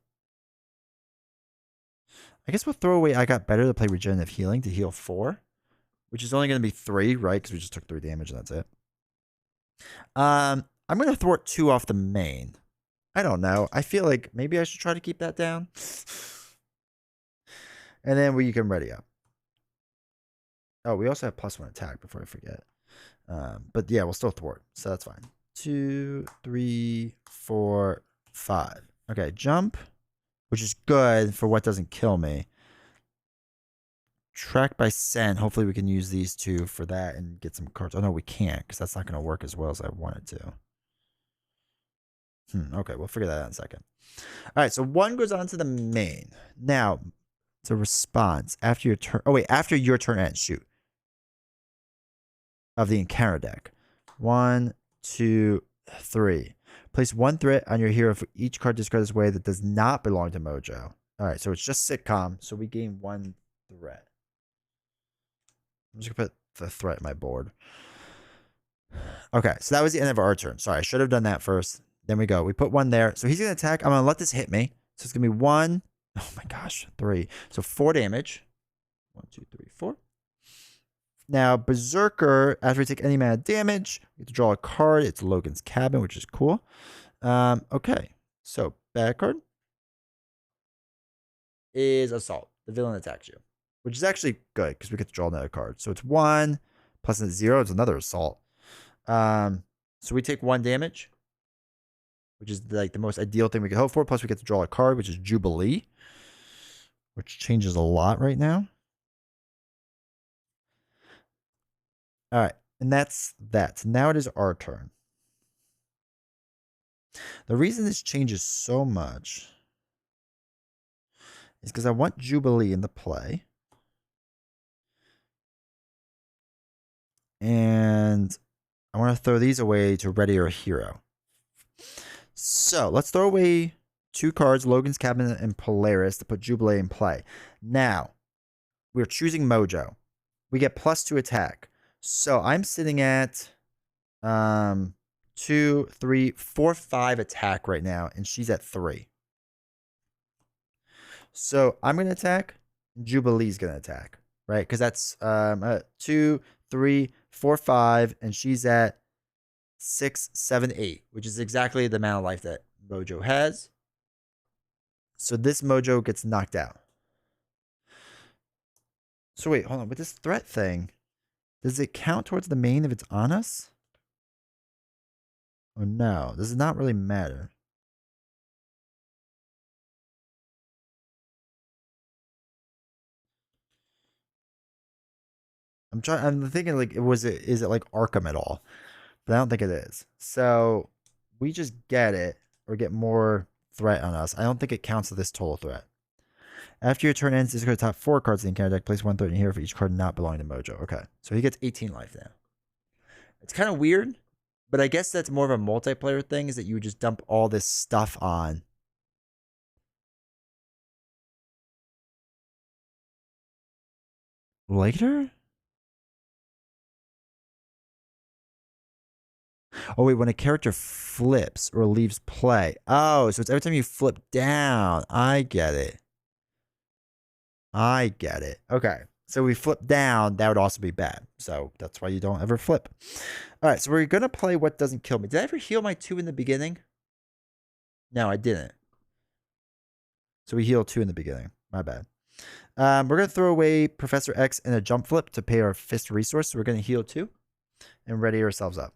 I guess we'll throw away I got better to play regenerative healing to heal 4, which is only going to be 3, right? Because we just took 3 damage and that's it. I'm going to thwart 2 off the main. I don't know. I feel like maybe I should try to keep that down. And then we can ready up. Oh, we also have +1 attack before I forget. But yeah, we'll still thwart. So that's fine. 2, 3, 4, 5. Okay, jump, which is good for what doesn't kill me. Track by scent. Hopefully we can use these 2 for that and get some cards. Oh, no, we can't because that's not going to work as well as I want it to. Okay, we'll figure that out in a second. All right, so 1 goes on to the main. Now, it's a response after your turn. Oh, wait, after your turn ends. Shoot. Of the encounter deck. 1, 2, 3. Place 1 threat on your hero for each card discarded this way that does not belong to Mojo. All right, so it's just sitcom. So we gain 1 threat. I'm just going to put the threat in my board. Okay, so that was the end of our turn. Sorry, I should have done that first. Then we go. We put 1 there. So he's going to attack. I'm going to let this hit me. So it's going to be 1. Oh my gosh, 3. So 4 damage. 1, 2, 3, 4. Now, Berserker, after we take any amount of damage, we get to draw a card. It's Logan's Cabin, which is cool. Okay, so bad card is Assault. The villain attacks you, which is actually good because we get to draw another card. So it's 1 plus 0. It's another Assault. So we take 1 damage, which is like the most ideal thing we could hope for. Plus we get to draw a card, which is Jubilee, which changes a lot right now. All right, and that's that. Now it is our turn. The reason this changes so much is because I want Jubilee in the play. And I want to throw these away to ready our hero. So let's throw away 2 cards, Logan's Cabin and Polaris, to put Jubilee in play. Now, we're choosing Mojo. We get +2 attack. So I'm sitting at 2, 3, 4, 5 attack right now, and she's at 3. So I'm going to attack. Jubilee's going to attack, right? Because that's 2, 3, 4, 5, and she's at 6, 7, 8, which is exactly the amount of life that Mojo has. So this Mojo gets knocked out. So wait, hold on. With this threat thing, does it count towards the main if it's on us? Or no? Does it not really matter? I'm thinking like is it like Arkham at all? But I don't think it is. So we just get it or get more threat on us. I don't think it counts to this total threat. After your turn ends, discard the top 4 cards in the encounter deck. Place 1 threat in here for each card not belonging to Mojo. Okay. So he gets 18 life now. It's kind of weird, but I guess that's more of a multiplayer thing, is that you would just dump all this stuff on. Later? Oh, wait, when a character flips or leaves play. Oh, so it's every time you flip down. I get it. I get it. Okay. So we flip down, that would also be bad. So that's why you don't ever flip. All right, so we're going to play What Doesn't Kill Me. Did I ever heal my 2 in the beginning? No, I didn't. So we healed 2 in the beginning. My bad. We're going to throw away Professor X and a jump flip to pay our fist resource. So we're going to heal 2 and ready ourselves up.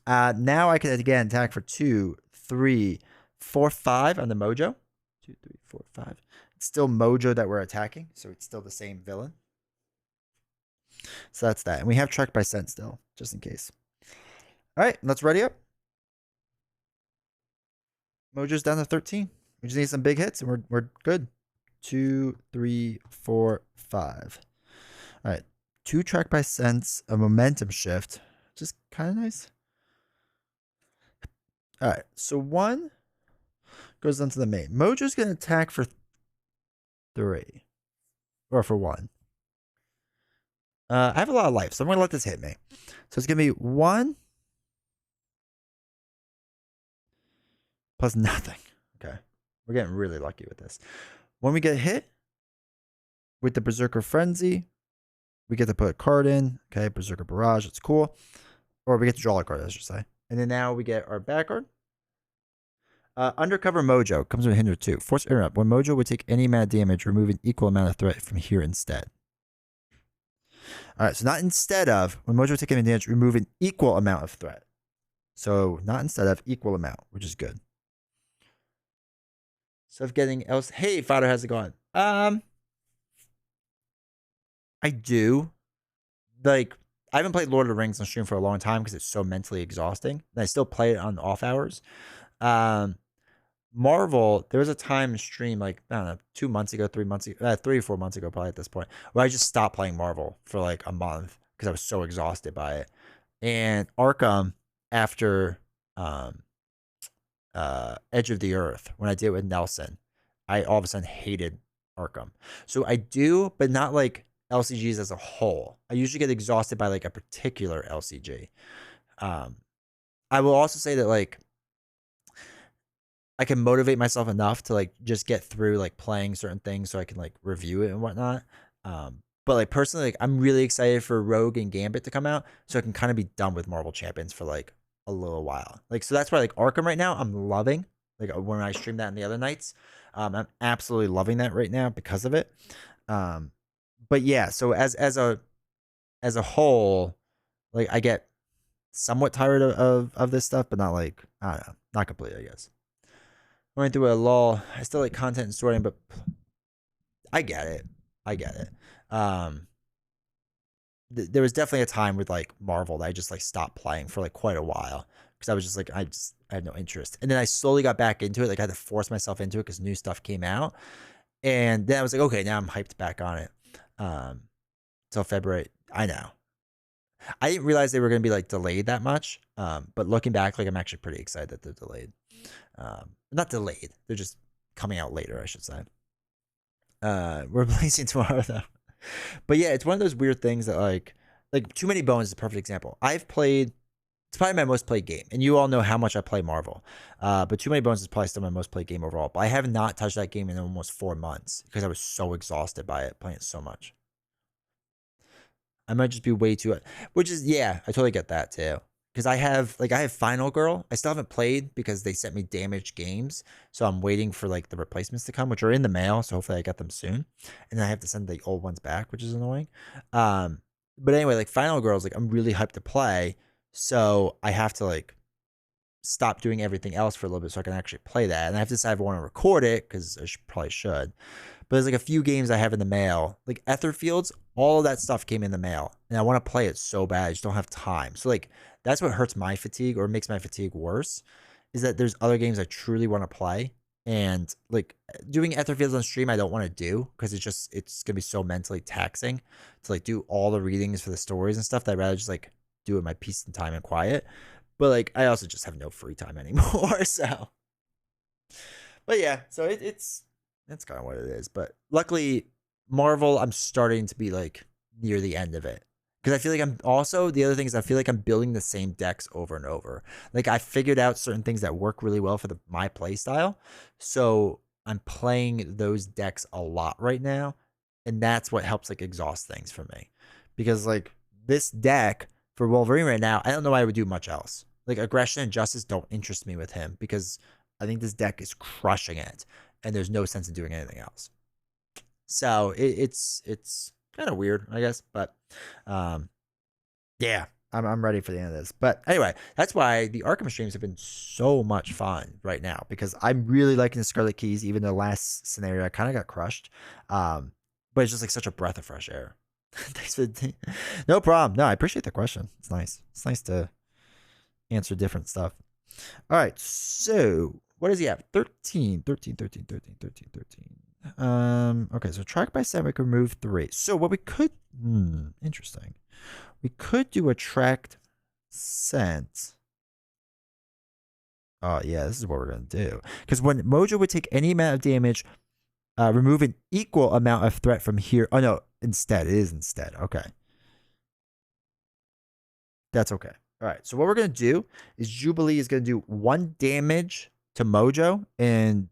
Now I can again attack for 2, 3, 4, 5 on the Mojo. 2, 3, 4, 5. It's still Mojo that we're attacking, so it's still the same villain. So that's that. And we have Tracked by Scent still, just in case. All right, let's ready up. Mojo's down to 13. We just need some big hits, and we're good. 2, 3, 4, 5. All right, 2 Tracked by Scents, a momentum shift, just kind of nice. All right, so 1 goes onto the main. Mojo's going to attack for 3. Or for 1. I have a lot of life, so I'm going to let this hit me. So it's going to be 1 plus nothing. Okay. We're getting really lucky with this. When we get hit with the Berserker Frenzy, we get to put a card in. Okay, Berserker Barrage. It's cool. Or we get to draw a card, I should say. And then now we get our back card. Undercover Mojo comes with a hinder 2. Force interrupt. When Mojo would take any amount of damage, remove an equal amount of threat from here instead. All right, so not instead of. When Mojo would take any damage, remove an equal amount of threat. So not instead of, equal amount, which is good. So if getting else. Hey, Fodder, how's it going? I do. Like, I haven't played Lord of the Rings on stream for a long time because it's so mentally exhausting. And I still play it on off hours. Marvel, there was a time in stream, like, I don't know, 2 months ago, 3 months ago, 3 or 4 months ago, probably at this point, where I just stopped playing Marvel for like a month because I was so exhausted by it. And Arkham after um, Edge of the Earth, when I did it with Nelson, I all of a sudden hated Arkham. So I do, but not like LCGs as a whole. I usually get exhausted by like a particular LCG. Um, I will also say that like I can motivate myself enough to like just get through like playing certain things so I can like review it and whatnot. But like personally, like I'm really excited for Rogue and Gambit to come out so I can kind of be done with Marvel Champions for like a little while. Like so that's why like Arkham right now I'm loving. Like when I stream that in the other nights, I'm absolutely loving that right now because of it. Um, but yeah, so as a whole, like I get somewhat tired of this stuff, but not like I don't know, not completely, I guess. Going through a lull. I still like content and story, but I get it. I get it. Um, there was definitely a time with like Marvel that I just like stopped playing for like quite a while because I was just like I had no interest, and then I slowly got back into it. Like I had to force myself into it because new stuff came out, and then I was like, okay, now I'm hyped back on it. Um, till February. I know. I didn't realize they were going to be like delayed that much. But looking back, like I'm actually pretty excited that they're delayed. Not delayed. They're just coming out later, I should say. We're releasing tomorrow though. But yeah, it's one of those weird things that like Too Many Bones is a perfect example. I've played it's probably my most played game, and you all know how much I play Marvel. But Too Many Bones is probably still my most played game overall. But I have not touched that game in almost 4 months because I was so exhausted by it playing it so much. I might just be way too, which is yeah, I totally get that too. Because I have Final Girl. I still haven't played because they sent me damaged games, so I'm waiting for like the replacements to come, which are in the mail. So hopefully I get them soon, and then I have to send the old ones back, which is annoying. Um, but anyway, like Final Girls, like I'm really hyped to play, so I have to like stop doing everything else for a little bit so I can actually play that, and I have to decide if I want to record it because probably should. But there's like a few games I have in the mail, like Etherfields. All of that stuff came in the mail, and I want to play it so bad. I just don't have time. So like that's what hurts my fatigue or makes my fatigue worse, is that there's other games I truly want to play, and like doing Etherfields on stream I don't want to do because it's gonna be so mentally taxing to like do all the readings for the stories and stuff that I'd rather just like do it in my peace and time and quiet. But like I also just have no free time anymore, so but yeah, so it's that's kind of what it is. But luckily, Marvel, I'm starting to be like near the end of it because I feel like I'm also the other thing is I feel like I'm building the same decks over and over. Like I figured out certain things that work really well for my play style, so I'm playing those decks a lot right now, and that's what helps like exhaust things for me because like this deck for Wolverine right now, I don't know why I would do much else. Like aggression and justice don't interest me with him because I think this deck is crushing it, and there's no sense in doing anything else. So it's kind of weird, I guess, but um, yeah, I'm ready for the end of this. But anyway, that's why the Arkham streams have been so much fun right now because I'm really liking the Scarlet Keys. Even the last scenario, I kind of got crushed, but it's just like such a breath of fresh air. Thanks for no problem. No, I appreciate the question. It's nice. It's nice to answer different stuff. All right, so what does he have? 13, 13, 13, 13, 13, 13. Okay, so track by set, we can remove 3. So what we could, interesting. We could do a tracked scent. Oh, yeah, this is what we're going to do. Because when Mojo would take any amount of damage, remove an equal amount of threat from here. Oh, no, instead. It is instead. Okay. That's okay. All right. So what we're going to do is Jubilee is going to do 1 damage to Mojo and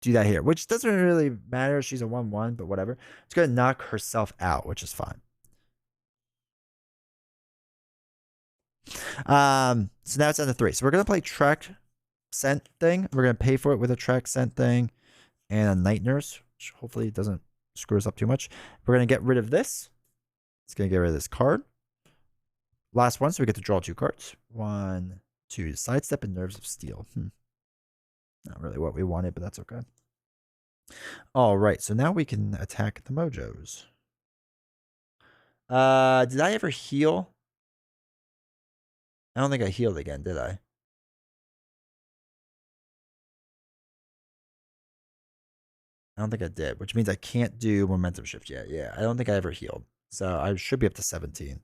do that here, which doesn't really matter. She's a 1/1, but whatever. It's going to knock herself out, which is fine. So now it's down to 3. So we're going to play Track Scent thing. We're going to pay for it with a Track Scent thing and a Night Nurse, which hopefully doesn't screw us up too much. We're going to get rid of this. It's going to get rid of this card. Last one, so we get to draw 2 cards. 1, 2. Sidestep and Nerves of Steel. Not really what we wanted, but that's okay. All right, so now we can attack the Mojos. Did I ever heal? I don't think I healed again, did I? I don't think I did, which means I can't do momentum shift yet. Yeah, I don't think I ever healed. So I should be up to 17.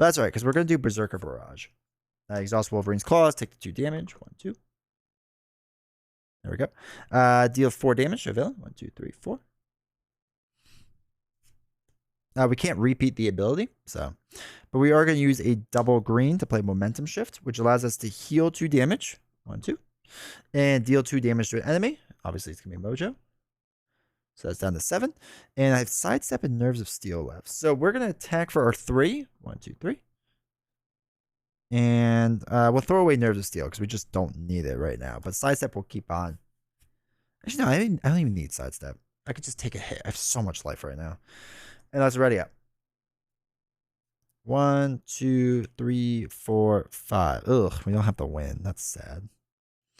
But that's all right, because we're going to do Berserker Barrage. Exhaust Wolverine's Claws, take the 2 damage. 1, 2. There we go. Deal 4 damage to a villain. 1, 2, 3, 4. We can't repeat the ability, but we are going to use a double green to play Momentum Shift, which allows us to heal 2 damage. 1, 2. And deal 2 damage to an enemy. Obviously, it's going to be Mojo. So that's down to 7. And I have Sidestep and Nerves of Steel left. So we're going to attack for our 3. 1, 2, 3. And we'll throw away Nerves of Steel because we just don't need it right now. But Sidestep will keep on. Actually, no, I don't even need Sidestep. I could just take a hit. I have so much life right now. And let's ready up. 1, 2, 3, 4, 5. Ugh, we don't have to win. That's sad.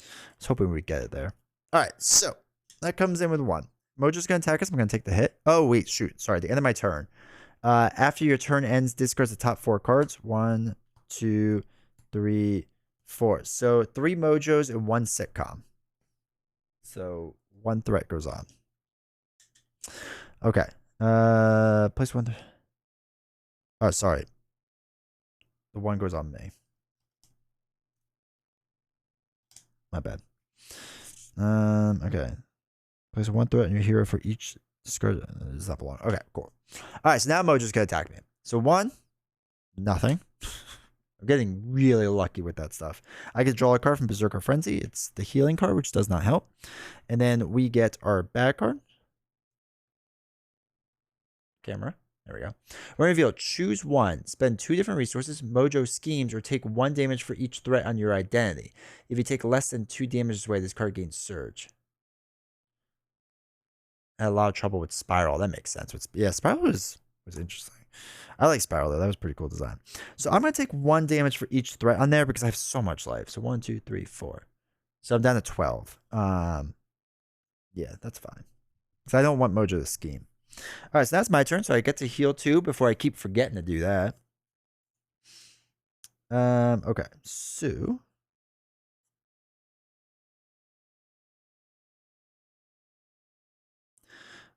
I was hoping we'd get it there. All right, so that comes in with 1. Mojo's going to attack us. I'm going to take the hit. Oh, wait, shoot. Sorry, the end of my turn. After your turn ends, discard the top 4 cards. 1, 2, 3, 4. So 3 Mojos and 1 Sitcom. So 1 threat goes on. Okay. Place 1. Oh, sorry. The 1 goes on me. My bad. Okay. Place 1 threat on your hero for each discard. Does not belong. Okay, cool. All right, so now Mojo's gonna attack me. So 1, nothing. I'm getting really lucky with that stuff. I can draw a card from Berserker Frenzy. It's the healing card, which does not help. And then we get our bad card. Camera. There we go. We're going to reveal, choose 1. Spend 2 different resources, Mojo Schemes, or take 1 damage for each threat on your identity. If you take less than 2 damage away, this card gains Surge. I had a lot of trouble with Spiral. That makes sense. Yeah, Spiral was interesting. I like Spiral, though. That was a pretty cool design. So I'm going to take 1 damage for each threat on there because I have so much life. So 1, 2, 3, 4. So I'm down to 12. Yeah, that's fine. So I don't want Mojo to scheme. All right, so that's my turn. So I get to heal 2 before I keep forgetting to do that. Okay, so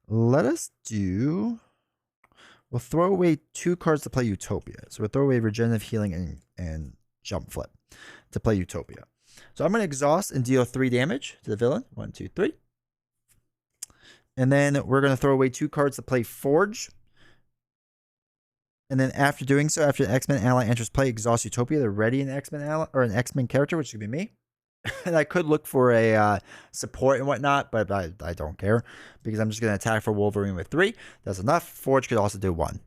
let us do. We'll throw away 2 cards to play Utopia. So we'll throw away Regenerative Healing and Jump Flip to play Utopia. So I'm going to exhaust and deal 3 damage to the villain. 1, 2, 3. And then we're going to throw away 2 cards to play Forge. And then after doing so, after an X-Men ally enters play, exhaust Utopia, they're ready an X-Men ally or an X-Men character, which is going to be me. And I could look for a support and whatnot, but I don't care because I'm just going to attack for Wolverine with 3. That's enough. Forge could also do 1.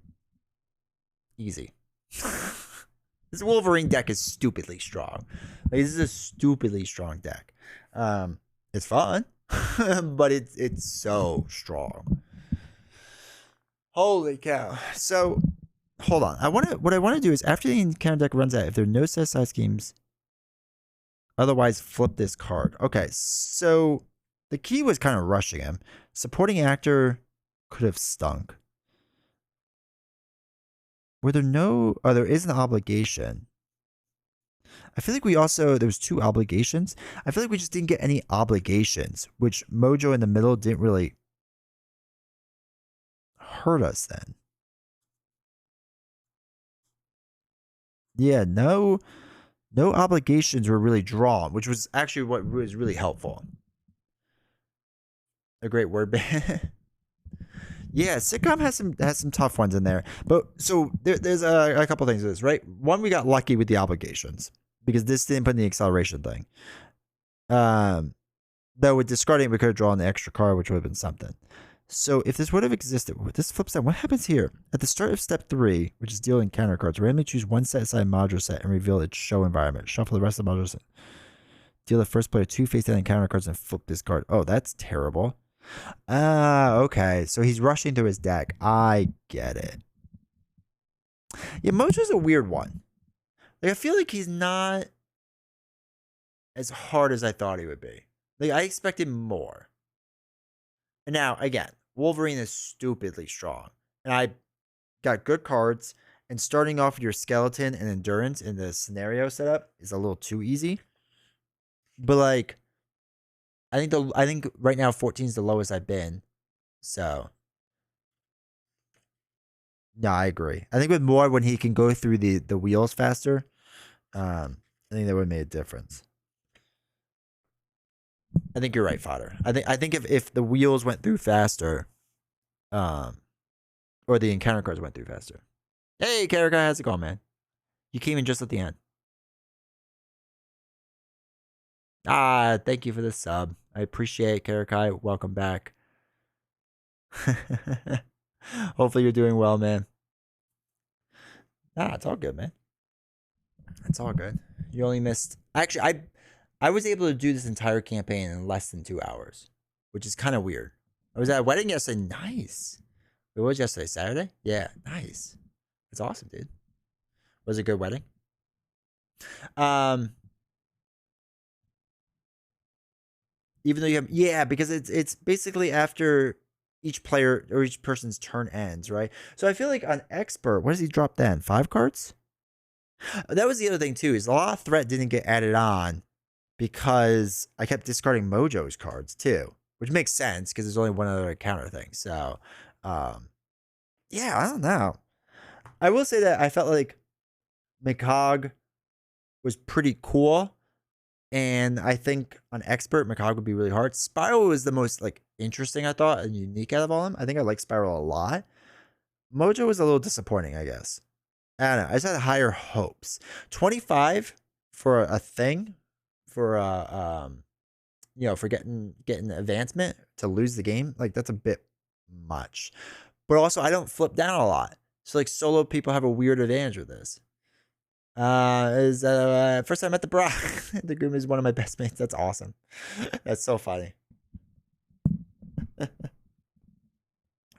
Easy. This Wolverine deck is stupidly strong. Like, this is a stupidly strong deck. It's fun. But it's so strong. Holy cow. So hold on. What I want to do is after the encounter deck runs out, if there are no set aside schemes, otherwise flip this card. Okay, so the key was kind of rushing him. Supporting actor could have stunk. Were there no there is an obligation. I feel like there was 2 obligations. I feel like we just didn't get any obligations, which Mojo in the middle didn't really hurt us then. Yeah, no obligations were really drawn, which was actually what was really helpful. A great word band. Yeah, Sitcom has some tough ones in there. But so there's a couple things to this, right? One, we got lucky with the obligations because this didn't put in the acceleration thing. Though with discarding, we could have drawn the extra card, which would have been something. So if this would have existed, this flips out. What happens here? At the start of step 3, which is dealing counter cards, randomly choose 1 set aside module set and reveal its show environment. Shuffle the rest of the module set. Deal the first player 2 face-down encounter cards and flip this card. Oh, that's terrible. Okay. So he's rushing through his deck. I get it. Yeah, Mojo's a weird one. Like, I feel like he's not as hard as I thought he would be. Like, I expected more. And now, again, Wolverine is stupidly strong. And I got good cards. And starting off with your skeleton and endurance in the scenario setup is a little too easy. But like, I think right now 14 is the lowest I've been. So No, I agree. I think with more when he can go through the wheels faster, I think that would make a difference. I think you're right, Fodder. I think if the wheels went through faster, um, or the encounter cards went through faster. Hey, Karaka, how's it going, man? You came in just at the end. Ah, thank you for the sub. I appreciate it, Karakai. Welcome back. Hopefully you're doing well, man. It's all good, man. It's all good. You only missed. Actually, I was able to do this entire campaign in less than 2 hours, which is kind of weird. I was at a wedding yesterday. Nice. It was yesterday, Saturday. Yeah, nice. It's awesome, dude. Was it a good wedding? Um, even though you have, yeah, because it's basically after each player or each person's turn ends, right? So I feel like on expert, what does he drop then? 5 cards? That was the other thing too, is a lot of threat didn't get added on because I kept discarding Mojo's cards too, which makes sense because there's only one other counter thing. So, yeah, I don't know. I will say that I felt like McCog was pretty cool. And I think on expert, McCog would be really hard. Spiral was the most like interesting, I thought, and unique out of all of them. I think I like Spiral a lot. Mojo was a little disappointing, I guess. I don't know. I just had higher hopes. 25 for a thing, for for getting advancement to lose the game, like that's a bit much. But also, I don't flip down a lot, so like solo people have a weird advantage with this. Is first time I met the Brock. The groom is one of my best mates. That's awesome. That's so funny.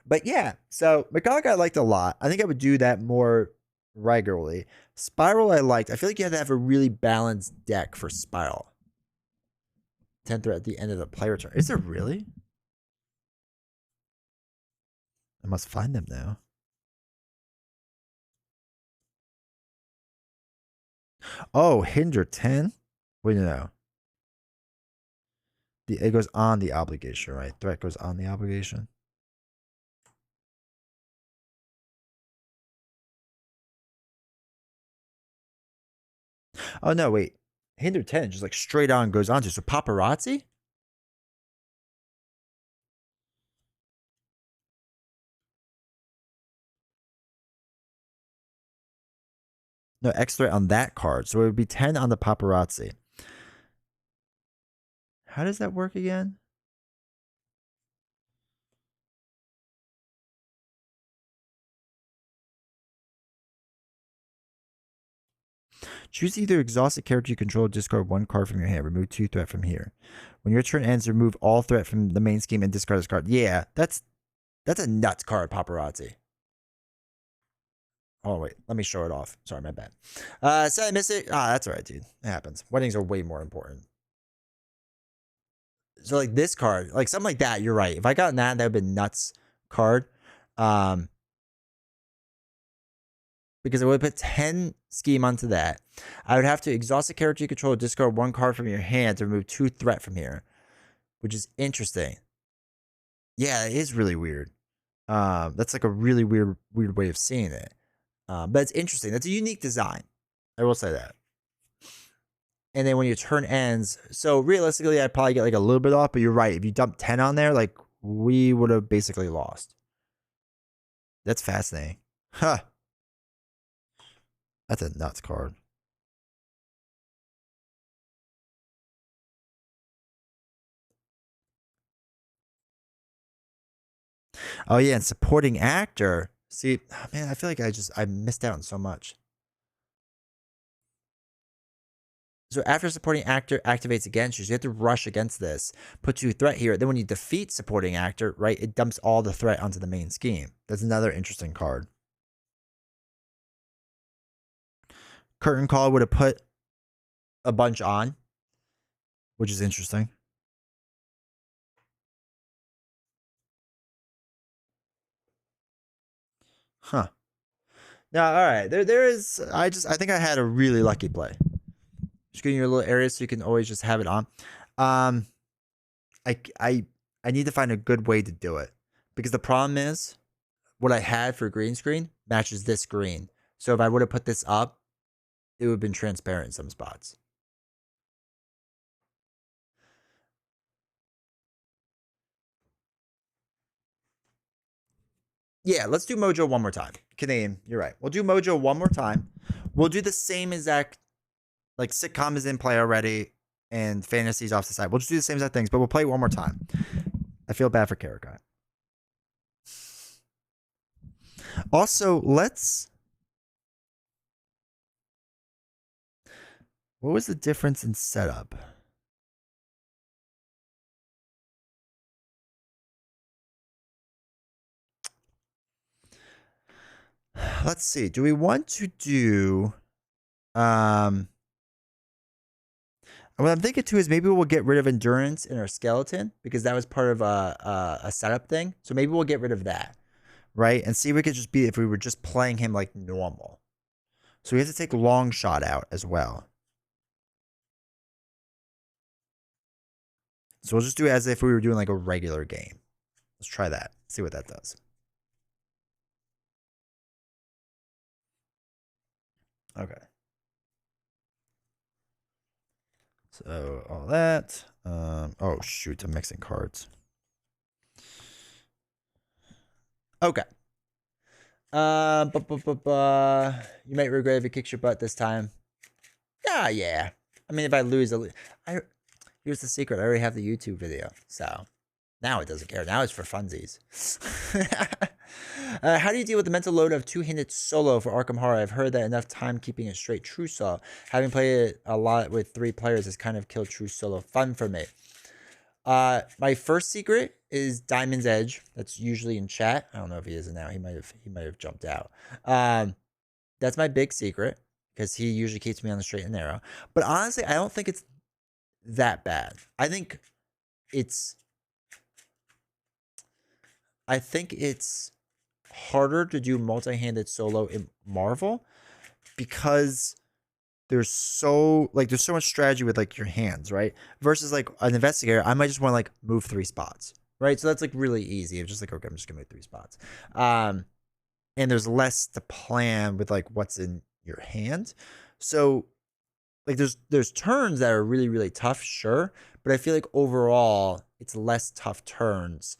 But yeah, so McCulloch I liked a lot. I think I would do that more regularly. Spiral I liked. I feel like you have to have a really balanced deck for Spiral. 10 threat at the end of the player turn. Is there really? I must find them now. Oh, hinder 10? Wait, no. It goes on the obligation, right? Threat goes on the obligation. Oh, no, wait. Hinder 10 just like straight on goes on to. So paparazzi? No, X threat on that card. So it would be 10 on the paparazzi. How does that work again? Choose either exhausted character you control, discard 1 card from your hand, remove 2 threat from here. When your turn ends, remove all threat from the main scheme and discard this card. Yeah, that's a nuts card, paparazzi. Oh wait, let me show it off. Sorry, my bad. So I miss it. That's all right, dude. It happens. Weddings are way more important. So like this card, like something like that, you're right. If I got that would have been nuts card. Because I would put 10 scheme onto that. I would have to exhaust a character you control, discard 1 card from your hand to remove 2 threat from here, which is interesting. Yeah, it is really weird. That's like a really weird way of seeing it. But it's interesting. That's a unique design. I will say that. And then when your turn ends, so realistically, I'd probably get like a little bit off, but you're right. If you dump 10 on there, like we would have basically lost. That's fascinating. Huh. That's a nuts card. Oh yeah, and supporting actor. See, man, I feel like I missed out on so much. So after supporting actor activates against you, so you have to rush against this. Put 2 threat here. Then when you defeat supporting actor, right, it dumps all the threat onto the main scheme. That's another interesting card. Curtain Call would have put a bunch on, which is interesting. Huh. Now, all right. There is. I think I had a really lucky play. Just getting your little areas so you can always just have it on. I I need to find a good way to do it because the problem is what I had for green screen matches this green. So if I would have put this up, it would have been transparent in some spots. Yeah, let's do Mojo one more time. Canadian, you're right. We'll do Mojo one more time. We'll do the same exact, like sitcom is in play already and fantasies off the side. We'll just do the same exact things, but we'll play it one more time. I feel bad for Karakai. Also, let's... What was the difference in setup? Let's see. Do we want to do... what I'm thinking too is maybe we'll get rid of endurance in our skeleton because that was part of a setup thing. So maybe we'll get rid of that, right? And see if we could just be if we were just playing him like normal. So we have to take long shot out as well. So we'll just do it as if we were doing like a regular game. Let's try that. See what that does. Okay. So all that. Oh shoot, I'm mixing cards. Okay. You might regret if it kicks your butt this time. Yeah. I mean, if I lose, here's the secret. I already have the YouTube video, so now it doesn't care. Now it's for funsies. How do you deal with the mental load of two-handed solo for Arkham Horror? I've heard that enough time keeping a straight true solo. Having played it a lot with 3 players has kind of killed true solo fun for me. My first secret is Diamond's Edge. That's usually in chat. I don't know if he is now. He might have jumped out. That's my big secret because he usually keeps me on the straight and narrow. But honestly, I don't think it's that bad. I think it's harder to do multi-handed solo in Marvel because there's so much strategy with like your hands, right? Versus like an investigator, I might just want to like move 3 spots, right? So that's like really easy. It's just like, okay, I'm just gonna move 3 spots. And there's less to plan with like what's in your hand. So like there's turns that are really, really tough, sure. But I feel like overall it's less tough turns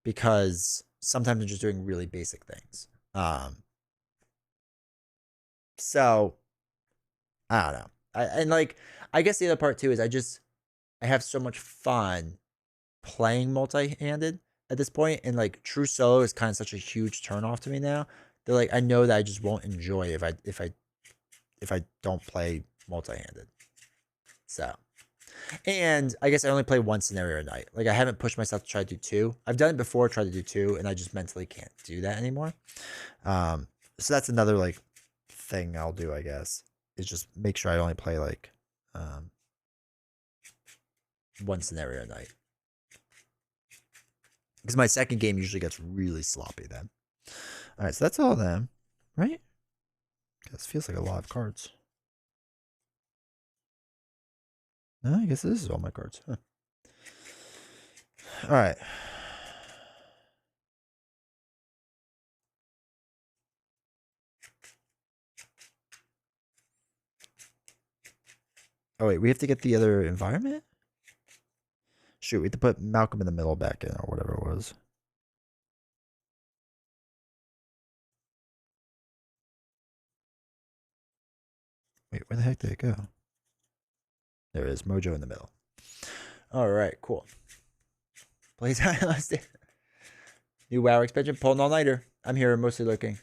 because sometimes I'm just doing really basic things. So I don't know. I guess the other part too is I have so much fun playing multi-handed at this point, and like true solo is kind of such a huge turnoff to me now. That like I know that I just won't enjoy if I don't play multi-handed. So, and I guess I only play 1 scenario a night. Like I haven't pushed myself to try to do 2. I've done it before, tried to do 2, and I just mentally can't do that anymore. So that's another like thing I'll do, I guess, is just make sure I only play like 1 scenario a night. Because my second game usually gets really sloppy then. All right, so that's all of them, right? This feels like a lot of cards. No, I guess this is all my cards. Huh. All right. Oh, wait, we have to get the other environment? Shoot, we have to put Malcolm in the middle back in or whatever it was. Wait, where the heck did it go? There it is, Mojo in the middle. All right, cool. Please, new WoW expansion, pulling all nighter. I'm here, mostly looking.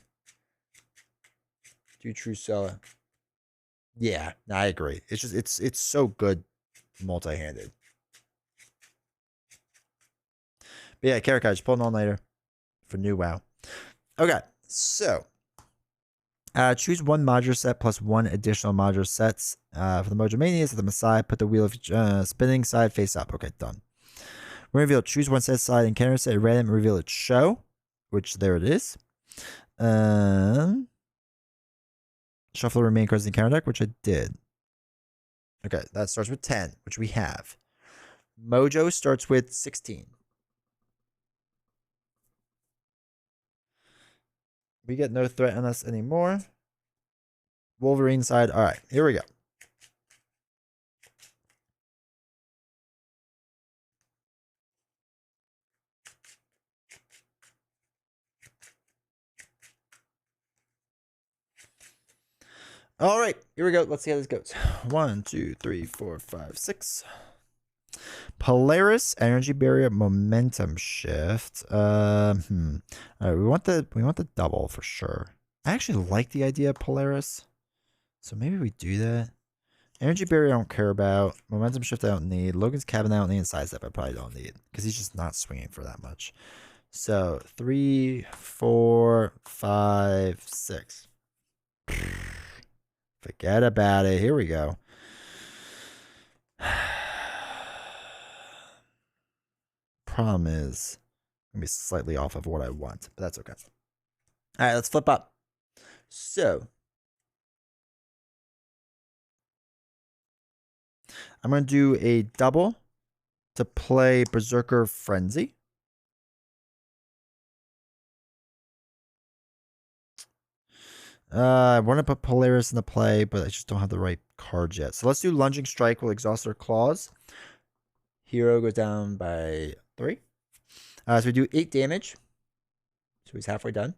Do true solo. Yeah, I agree. It's just it's so good multi-handed. But yeah, Karakai just pulling all nighter for new WoW. Okay, so choose 1 modular set plus 1 additional modular sets for the Mojo Manias at the Messiah. Put the wheel of spinning side face up. Okay, done. We're going to reveal choose 1 set side and counter set at random. Reveal its show, which there it is. Shuffle the remaining cards in the counter deck, which I did. Okay, that starts with 10, which we have. Mojo starts with 16. We get no threat on us anymore. Wolverine side. All right, here we go. All right, here we go. Let's see how this goes. 1, 2, 3, 4, 5, 6. Polaris, energy barrier, momentum shift. All right, we want the double for sure. I actually like the idea of Polaris, so maybe we do that. Energy barrier I don't care about. Momentum shift I don't need. Logan's cabin I don't need. And sidestep I probably don't need because he's just not swinging for that much. So 3, 4, 5, 6. Forget about it. Here we go. Problem is, I'm gonna be slightly off of what I want, but that's okay. All right, let's flip up. So I'm gonna do a double to play Berserker Frenzy. I want to put Polaris into play, but I just don't have the right cards yet. So let's do Lunging Strike. We'll exhaust our claws. Hero goes down by 3. So we do 8 damage. So he's halfway done.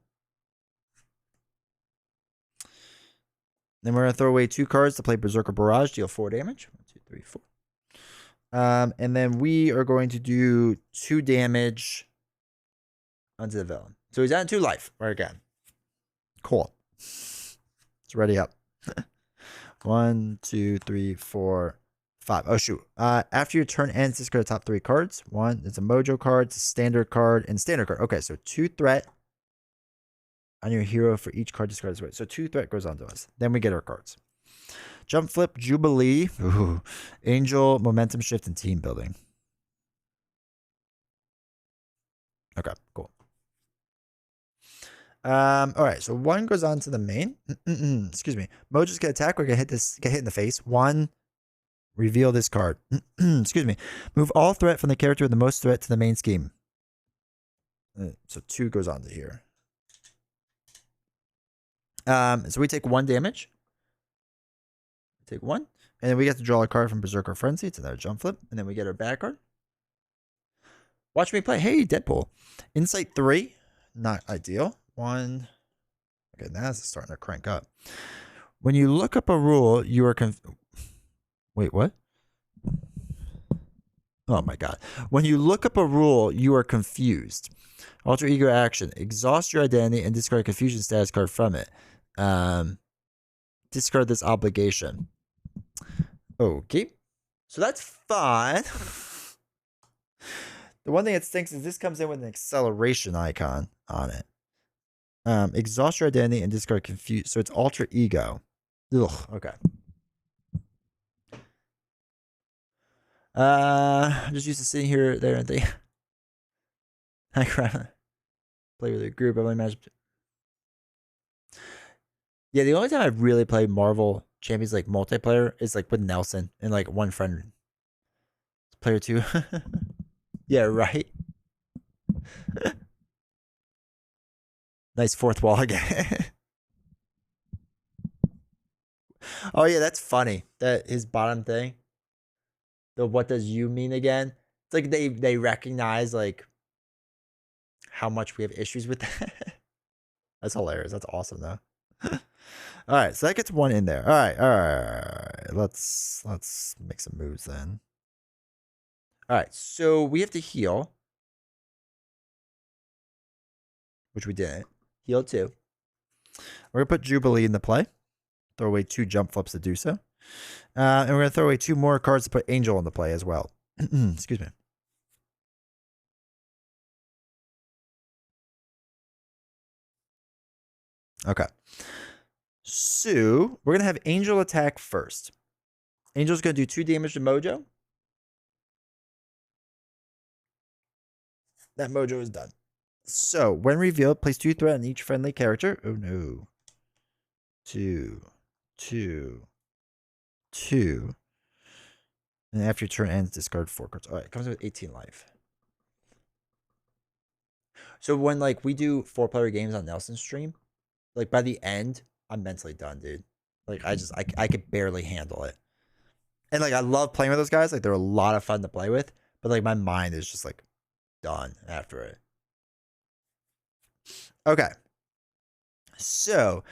Then we're going to throw away 2 cards to play Berserker Barrage, deal 4 damage. 1, 2, 3, 4. And then we are going to do 2 damage onto the villain. So he's down 2 life. Right again. Cool. It's ready up. 1, 2, 3, 4, 5. Oh, shoot. After your turn ends, discard the top 3 cards. 1, it's a Mojo card, it's a standard card, and standard card. Okay, so 2 threat on your hero for each card discarded. So 2 threat goes on to us. Then we get our cards. Jump Flip, Jubilee, ooh, Angel, Momentum Shift, and Team Building. Okay, cool. All right, so 1 goes on to the main. Excuse me. Mojo's gonna attack. We're gonna get hit in the face. 1, reveal this card. Excuse me. Move all threat from the character with the most threat to the main scheme. So 2 goes on to here. So we take 1 damage. Take 1. And then we get to draw a card from Berserker Frenzy. It's another jump flip. And then we get our back card. Watch me play. Hey, Deadpool. Insight 3. Not ideal. 1. Okay, now it's starting to crank up. When you look up a rule, you are Wait, what? Oh my god. When you look up a rule, you are confused. Alter ego action. Exhaust your identity and discard a confusion status card from it. Discard this obligation. Okay. So that's fine. The one thing that stinks is this comes in with an acceleration icon on it. Exhaust your identity and discard confuse. So it's alter ego. Ugh, okay. I'm just used to sitting here, there, and think. I play with a group. I've only managed. Yeah, the only time I've really played Marvel Champions like multiplayer is like with Nelson and like one friend. Player 2. Yeah, right. Nice fourth wall again. Oh yeah, that's funny. That his bottom thing. The what does you mean again? It's like they recognize like how much we have issues with that. That's hilarious. That's awesome though. All right, so that gets 1 in there. All right. Let's make some moves then. All right, so we have to heal, which we didn't. Heal 2. We're gonna put Jubilee into play. Throw away 2 jump flips to do so. And we're gonna throw away 2 more cards to put Angel into play as well. Excuse me. Okay. So we're gonna have Angel attack first. Angel's gonna do 2 damage to Mojo. That Mojo is done. So when revealed, place 2 threat on each friendly character. Oh no. 2, 2, 2. And after your turn ends, discard 4 cards. All right, it comes with 18 life. So when like we do 4-player games on Nelson's stream, Like by the end, I'm mentally done, dude. Like I could barely handle it. And like I love playing with those guys. Like they're a lot of fun to play with. But like my mind is just like done after it. Okay. So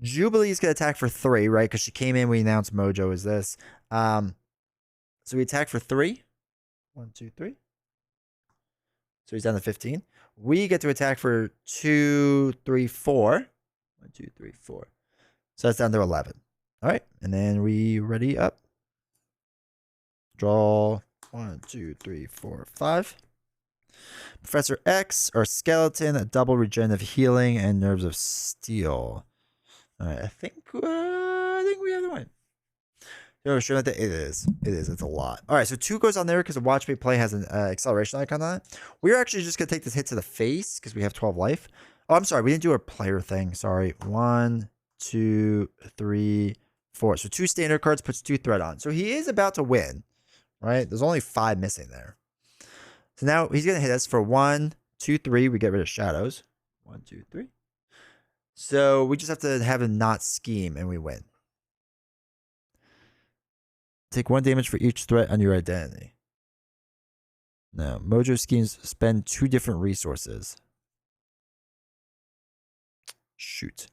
Jubilee's gonna attack for 3, right? Because she came in, we announced Mojo is this. So we attack for 3. 1, 2, 3. So he's down to 15. We get to attack for 2, 3, 4. 1, 2, 3, 4. So that's down to 11. All right. And then we ready up. Draw 1, 2, 3, 4, 5. Professor X or Skeleton, a double regenerative healing and nerves of steel. All right, I think we have the one. No, sure that it is. It is. It's a lot. All right, so 2 goes on there because the Watch Me Play has an acceleration icon on it. We're actually just gonna take this hit to the face because we have 12 life. Oh, I'm sorry, we didn't do our player thing. Sorry. 1, 2, 3, 4. So 2 standard cards puts 2 threat on. So he is about to win, right? There's only 5 missing there. So now he's gonna hit us for 1, 2, 3. We get rid of shadows. 1, 2, 3. So we just have to have him not scheme and we win. Take 1 damage for each threat on your identity. Now, Mojo schemes spend 2 different resources. Shoot.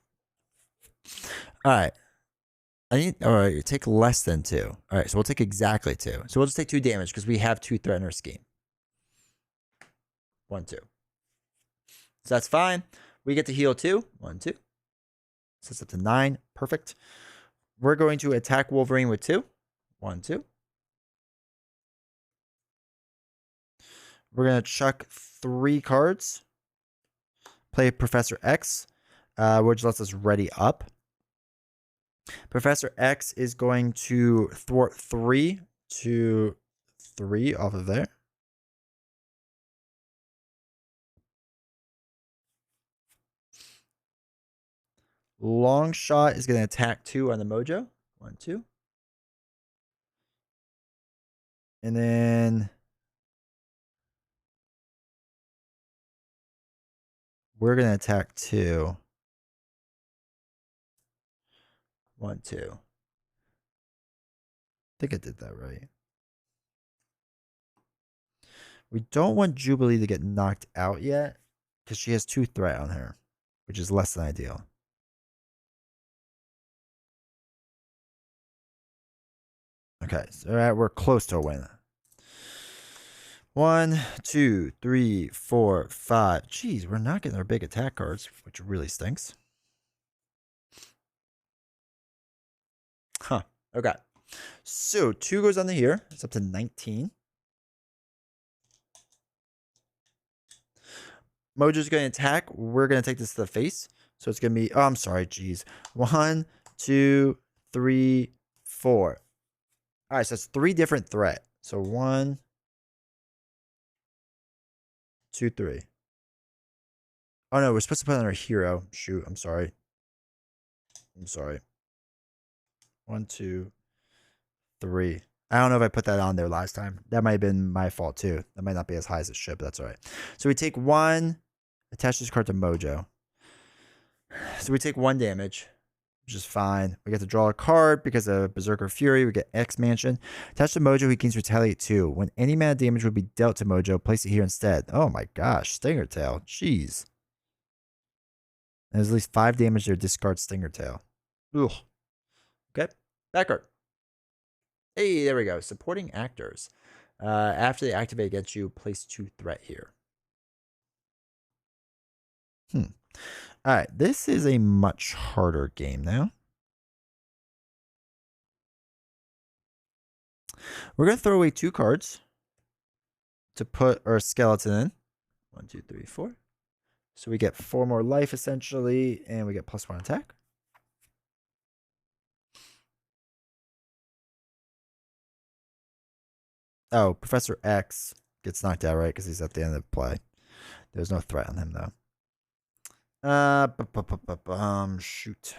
Alright. Alright, take less than 2. Alright, so we'll take exactly 2. So we'll just take 2 damage because we have 2 threat in our scheme. 1, 2. So that's fine. We get to heal 2. 1, 2. So it's up to 9. Perfect. We're going to attack Wolverine with 2. 1, 2. We're going to chuck 3 cards. Play Professor X, which lets us ready up. Professor X is going to thwart 3 to 3 off of there. Long Shot is going to attack 2 on the Mojo. 1, 2. And then we're going to attack 2. 1, 2. I think I did that right. We don't want Jubilee to get knocked out yet because she has 2 threat on her, which is less than ideal. Okay, so we're close to a win. 1, 2, 3, 4, 5. Jeez, we're not getting our big attack cards, which really stinks. Huh. Okay. So 2 goes on the here. It's up to 19. Mojo's going to attack. We're going to take this to the face. So it's going to be, oh, I'm sorry. Jeez. 1, 2, 3, 4. All right. So it's 3 different threat. So 1, 2, 3. Oh, no. We're supposed to put on our hero. Shoot. I'm sorry. 1, 2, 3. I don't know if I put that on there last time. That might have been my fault too. That might not be as high as it should, but that's all right. So we take 1, attach this card to Mojo. So we take 1 damage, which is fine. We get to draw a card because of Berserker Fury. We get X Mansion. Attached to Mojo, he gains Retaliate 2. When any mana damage would be dealt to Mojo, place it here instead. Oh my gosh, Stinger Tail. Jeez. And there's at least 5 damage there. Discard Stinger Tail. Ugh. Okay. Back card. Hey, there we go. Supporting actors. After they activate against you, place 2 threat here. All right, this is a much harder game now. We're going to throw away 2 cards to put our skeleton in. 1, 2, 3, 4. So we get 4 more life essentially, and we get +1 attack. Oh, Professor X gets knocked out, right? Because he's at the end of the play. There's no threat on him, though. Shoot.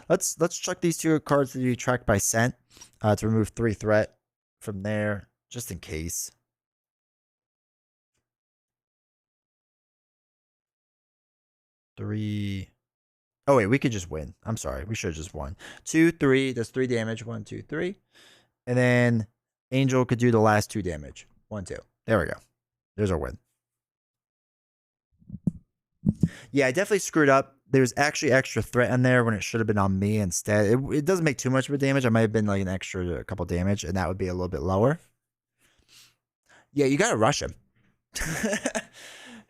Let's check these 2 cards to be tracked by scent to remove 3 threat from there, just in case. 3. Oh, wait, we could just win. I'm sorry. We should have just won. 2, 3. That's 3 damage. 1, 2, 3. And then Angel could do the last 2 damage. 1, 2. There we go. There's our win. Yeah, I definitely screwed up. There's actually extra threat in there when it should have been on me instead. It doesn't make too much of a damage. I might have been like an extra a couple damage, and that would be a little bit lower. Yeah, you got to rush him.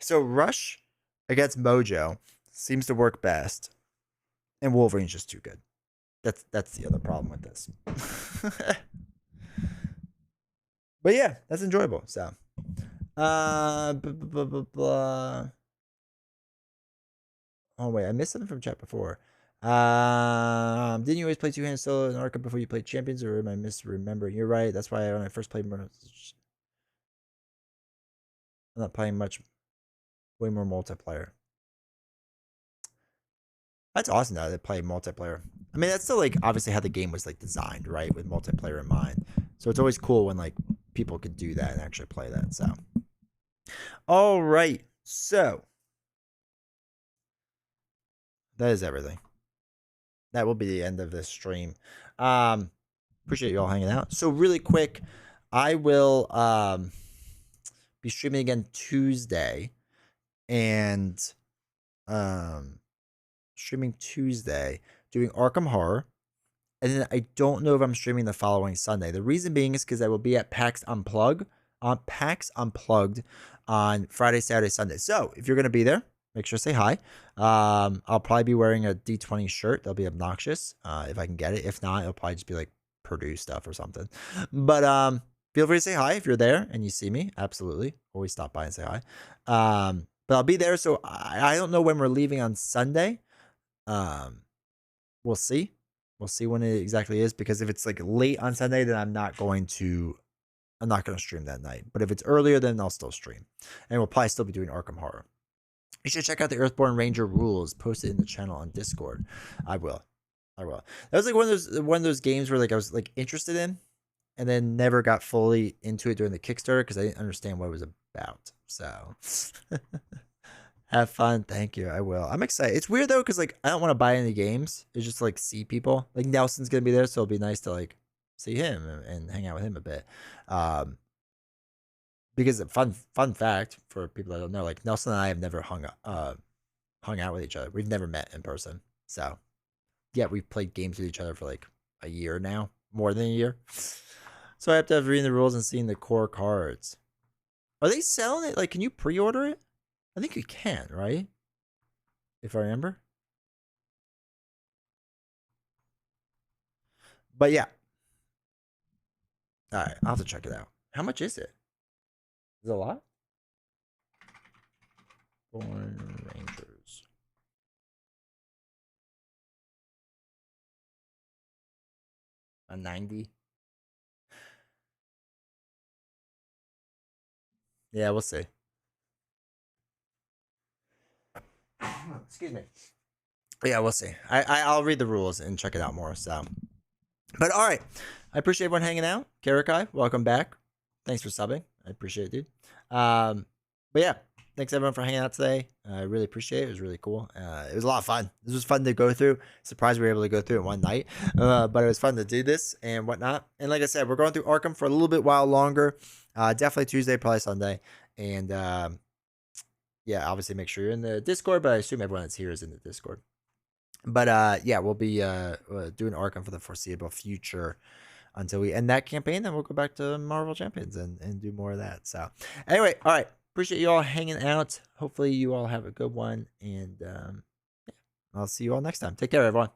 So rush against Mojo seems to work best. And Wolverine's just too good. That's the other problem with this. But yeah, that's enjoyable. So, blah, blah, blah, blah. Oh wait, I missed something from chat before. Didn't you always play two-handed solo in Arkham before you played Champions, or am I misremembering? You're right. That's why when I first played, I'm not playing much. Way more multiplayer. That's awesome though. They play multiplayer. I mean, that's still like obviously how the game was like designed, right, with multiplayer in mind. So it's always cool when like people could do that and actually play that. So, all right. So that is everything. That will be the end of this stream. Appreciate you all hanging out. So really quick, I will be streaming again Tuesday, and streaming Tuesday doing Arkham Horror. And then I don't know if I'm streaming the following Sunday. The reason being is because I will be at PAX Unplugged on Friday, Saturday, Sunday. So if you're going to be there, make sure to say hi. I'll probably be wearing a D20 shirt. That'll be obnoxious if I can get it. If not, it'll probably just be like Purdue stuff or something. But feel free to say hi if you're there and you see me. Absolutely. Always stop by and say hi. But I'll be there. So I don't know when we're leaving on Sunday. We'll see. We'll see when it exactly is, because if it's like late on Sunday, then I'm not going to stream that night. But if it's earlier, then I'll still stream. And we'll probably still be doing Arkham Horror. You should check out the Earthborn Ranger rules posted in the channel on Discord. I will. That was like one of those games where like I was like interested in, and then never got fully into it during the Kickstarter because I didn't understand what it was about. So have fun. Thank you. I will. I'm excited. It's weird though, because like I don't want to buy any games. It's just like see people. Like Nelson's gonna be there, so it'll be nice to like see him and hang out with him a bit. Because fun fact for people that don't know, like Nelson and I have never hung out with each other. We've never met in person. So yeah, we've played games with each other for like a year now, more than a year. So I have to have reading the rules and seeing the core cards. Are they selling it? Like, can you pre-order it? I think you can, right? If I remember. But yeah. All right, I'll have to check it out. How much is it? Is it a lot? Born Rangers. A 90. Yeah, we'll see. Excuse me. Yeah, we'll see. I'll read the rules and check it out more. So, but all right, I appreciate everyone hanging out. Karakai, welcome back. Thanks for subbing. I appreciate it, dude. But yeah, thanks everyone for hanging out today. I really appreciate it. It was really cool. It was a lot of fun. This was fun to go through. Surprised we were able to go through it one night. But it was fun to do this and whatnot. And like I said, we're going through Arkham for a little bit while longer. Definitely Tuesday, probably Sunday. And yeah, obviously make sure you're in the Discord, but I assume everyone that's here is in the Discord. But yeah, we'll be doing Arkham for the foreseeable future until we end that campaign. Then we'll go back to Marvel Champions and do more of that. So anyway, all right. Appreciate you all hanging out. Hopefully you all have a good one. And yeah, I'll see you all next time. Take care, everyone.